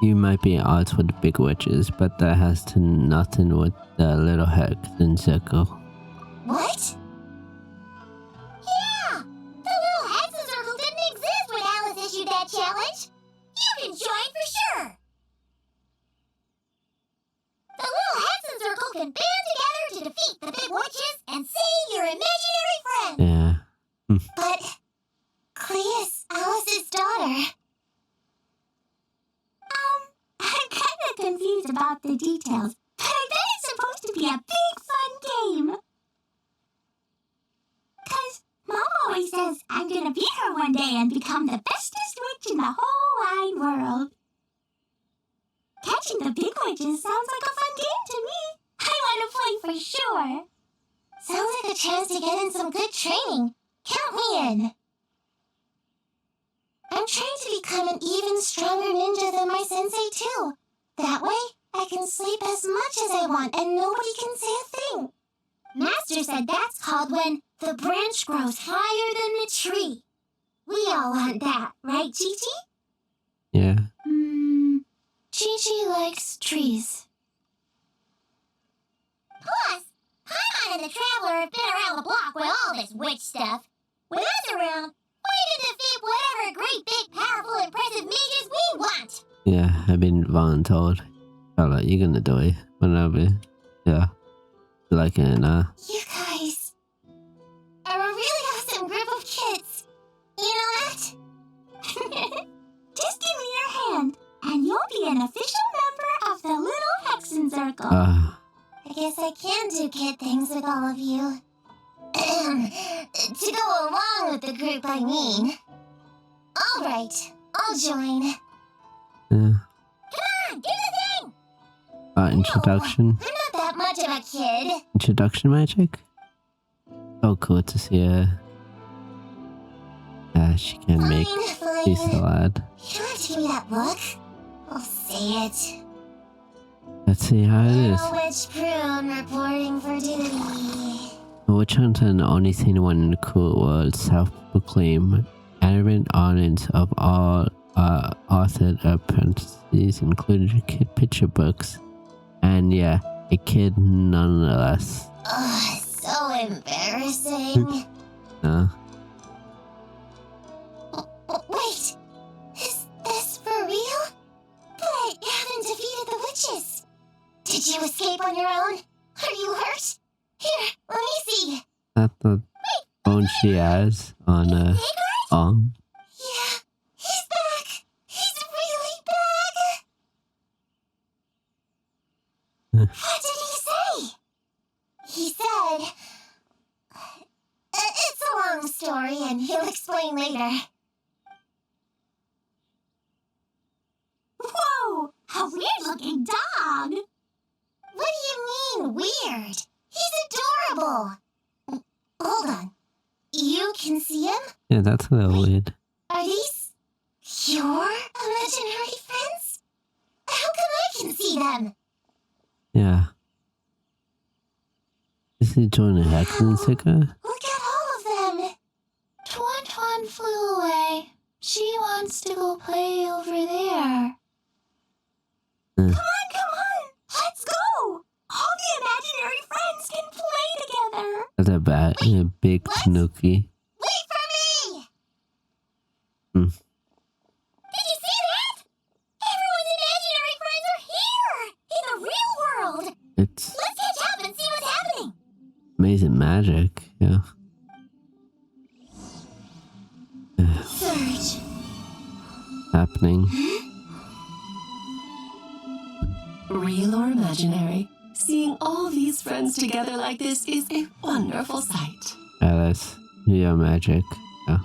you might be at odds with the big witches, but that has to nothing with the little hexen circle. What? Yeah! The little hexen circle didn't exist when Alice issued that challenge. You can join for sure. The little hexen circle can band together to defeat the big witches and save your imaginary friend. Yeah. But Clea's Alice's daughter. I'm kind of confused about the details, but I bet it's supposed to be a big fun game. 'Cause Mom always says I'm gonna beat her one day and become the bestest witch in the whole wide world. Catching the big witches sounds like a fun game to me. I want to play for sure. Sounds like a chance to get in some good training. Count me in. I'm trying to become an even stronger ninja than my sensei too. That way, I can sleep as much as I want and nobody can say a thing. Master said that's called when the branch grows higher than the tree. We all want that, right, Chi-Chi? Yeah. Chi-Chi likes trees. Plus, Paimon and the Traveler have been around the block with all this witch stuff. With us around, we can defeat whatever great, big, powerful, impressive mages we want. Yeah, I've been voluntold. Felt like you're gonna do it whenever. Yeah. Like it, You guys are a really awesome group of kids. You know that? Just give me your hand, and you'll be an official member of the Little Hexen Circle. I guess I can do kid things with all of you. To go along with the group, I mean. All right, I'll join. Yeah. Come on, do the thing! Introduction. No, I'm not that much of a kid. Introduction magic? Oh, cool to see her. Yeah, she can make Fine. tea salad. You don't have to give me that look. I'll say it. Let's see how it is. Little Witch Prune reporting for duty. The witch hunter and the only seen one in the cool world, self-proclaimed arrogant audience of all authored apprentices, including kid picture books. And yeah, a kid nonetheless. Oh, so embarrassing. on your own? Are you hurt? Here, let me see. That's the bone she has on her arm. Yeah, he's back. He's really back. What did he say? He said... it's a long story, and he'll explain later. Whoa! A weird-looking dog! What do you mean, weird? He's adorable! Hold on. You can see him? Yeah, that's a little weird. Are these your imaginary friends? How come I can see them? Yeah. Is he joining a hacking sticker? Look at all of them. Twan flew away. She wants to go play over there. Come on! Let's go! All the imaginary friends can play together. That's a bat and a big tanuki. Wait for me! Hmm. Did you see that? Everyone's imaginary friends are here! In the real world! It's Let's catch up and see what's happening! amazing magic, yeah. Surge. Happening. Real or imaginary, seeing all these friends together like this is a wonderful sight. Alice, your magic. Yeah.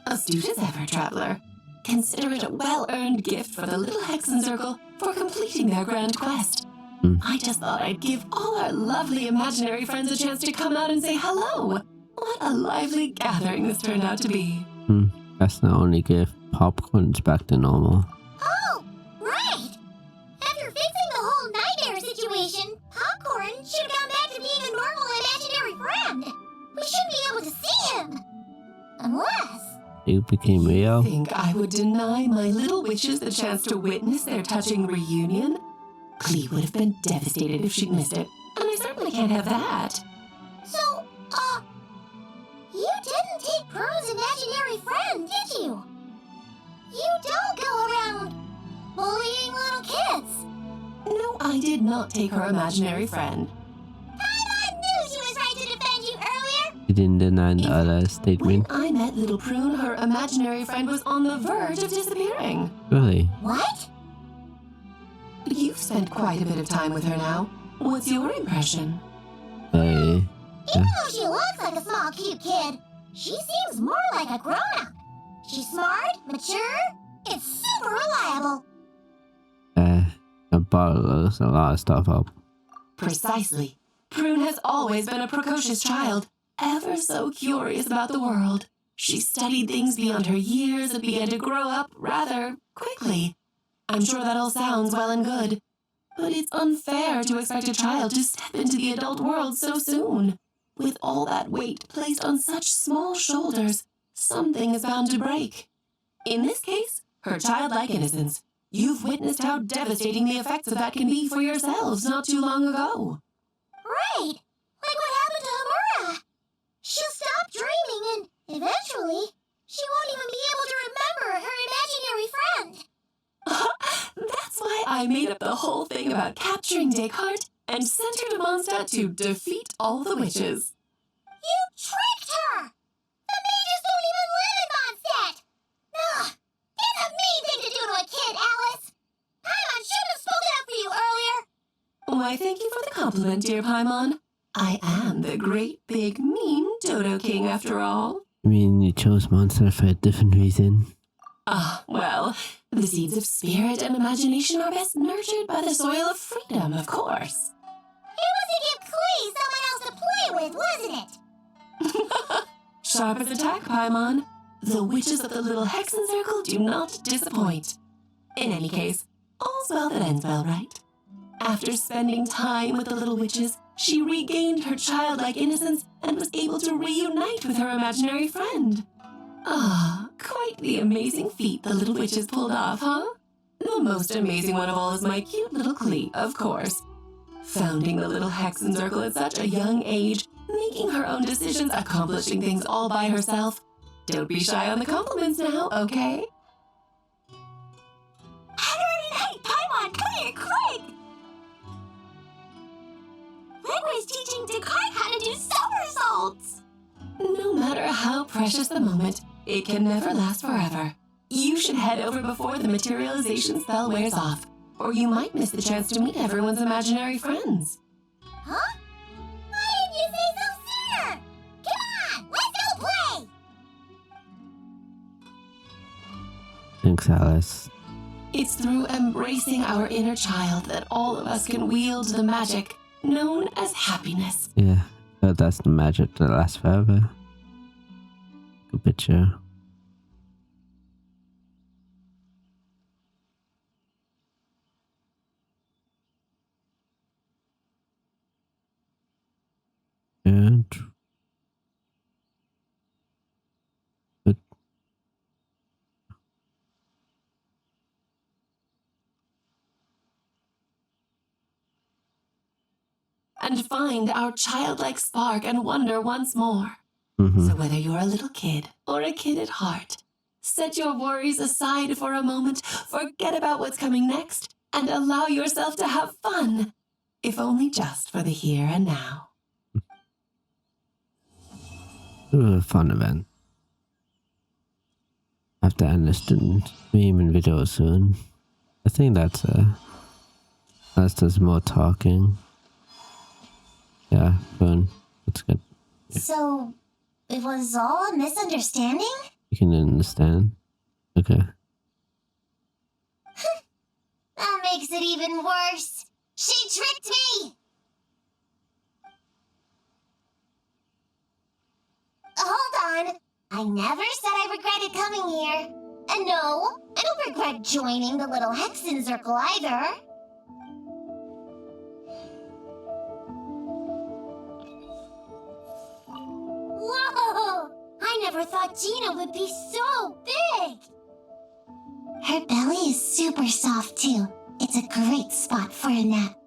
Astute as ever, traveler. Consider it a well-earned gift for the little Hexen Circle for completing their grand quest. I just thought I'd give all our lovely imaginary friends a chance to come out and say hello. What a lively gathering this turned out to be. That's the only gift. Popcorn's back to normal. Oh, right! After fixing the whole nightmare situation, Popcorn should have gone back to being a normal imaginary friend. We should be able to see him. Unless... You became I real? think I would deny my little witches the chance to witness their touching reunion? Clee would have been devastated if she'd missed it, and I certainly can't have that. So, you didn't take Prune's imaginary friend, did you? You don't go around bullying little kids. No, I did not take her imaginary friend. I knew she was right to defend you earlier. You didn't deny the other statement? When I met little Prune, her imaginary friend was on the verge of disappearing. Really? What? You've spent quite a bit of time with her now. What's your impression? Even though she looks like a small, cute kid, she seems more like a grown-up. She's smart, mature, and super reliable. I bottles a lot of stuff up. Precisely. Prune has always been a precocious child, ever so curious about the world. She studied things beyond her years and began to grow up rather quickly. I'm sure that all sounds well and good, but it's unfair to expect a child to step into the adult world so soon. With all that weight placed on such small shoulders, something is bound to break. In this case, her childlike innocence. You've witnessed how devastating the effects of that can be for yourselves not too long ago. Right! Like what happened to Hamura. She'll stop dreaming and, eventually, she won't even be able to remember her imaginary friend. That's why I made up the whole thing about capturing Descartes and sent her to Mondstadt to defeat all the witches. You tricked her! The mages don't even live in Mondstadt! Ugh! It's a mean thing to do to a kid, Alice! Paimon should have spoken up for you earlier! Why, thank you for the compliment, dear Paimon. I am the great, big, mean Dodo King, after all. I mean, you chose Monster for a different reason. Ah, well, the seeds of spirit and imagination are best nurtured by the soil of freedom, of course. It was to give Clee someone else to play with, wasn't it? Sharp as a tack, Paimon. The witches of the little Hexen Circle do not disappoint. In any case, all's well that ends well, right? After spending time with the little witches, she regained her childlike innocence and was able to reunite with her imaginary friend. Ah, quite the amazing feat the little witches pulled off, huh? The most amazing one of all is my cute little Clee, of course. Founding the little Hexen Circle at such a young age, making her own decisions, accomplishing things all by herself. Don't be shy on the compliments now, okay? Hey, Paimon, come here, quick! was teaching Descartes how to do somersaults! No matter how precious the moment, it can never last forever. You should head over before the materialization spell wears off, or you might miss the chance to meet everyone's imaginary friends. Huh? Why didn't you say so sooner? Come on, let's go play! Thanks, Alice. It's through embracing our inner child that all of us can wield the magic known as happiness. Yeah, but that's the magic that lasts forever. Good picture. Good. Good. And find our childlike spark and wonder once more. Mm-hmm. So whether you're a little kid or a kid at heart, set your worries aside for a moment, forget about what's coming next, and allow yourself to have fun, if only just for the here and now. It was a fun event. I have to end this stream and video soon. I think that's just more talking. Yeah, fun. That's good. Yeah. So, it was all a misunderstanding? You can understand. Okay. That makes it even worse. She tricked me! Hold on. I never said I regretted coming here. And no, I don't regret joining the little Hexen Circle either. Whoa! I never thought Gina would be so big! Her belly is super soft too. It's a great spot for a nap.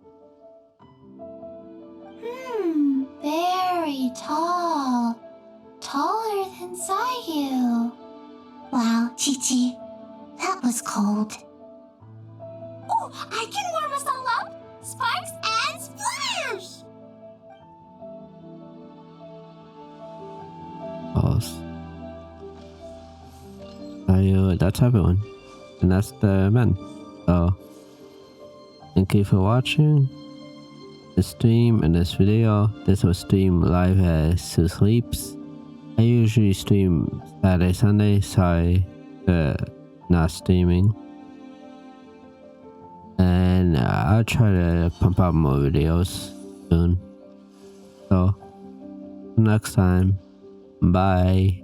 Very tall. Taller than Sayu. Wow, Chi-Chi. That was cold. Oh, I can warm us all up! Sparks and splash! Pause. That's everyone. And that's the event. So, thank you for watching the stream and this video. This was stream live as Sue sleeps. I usually stream Saturday, Sunday. Sorry for not streaming. And I'll try to pump out more videos soon. So, next time, bye.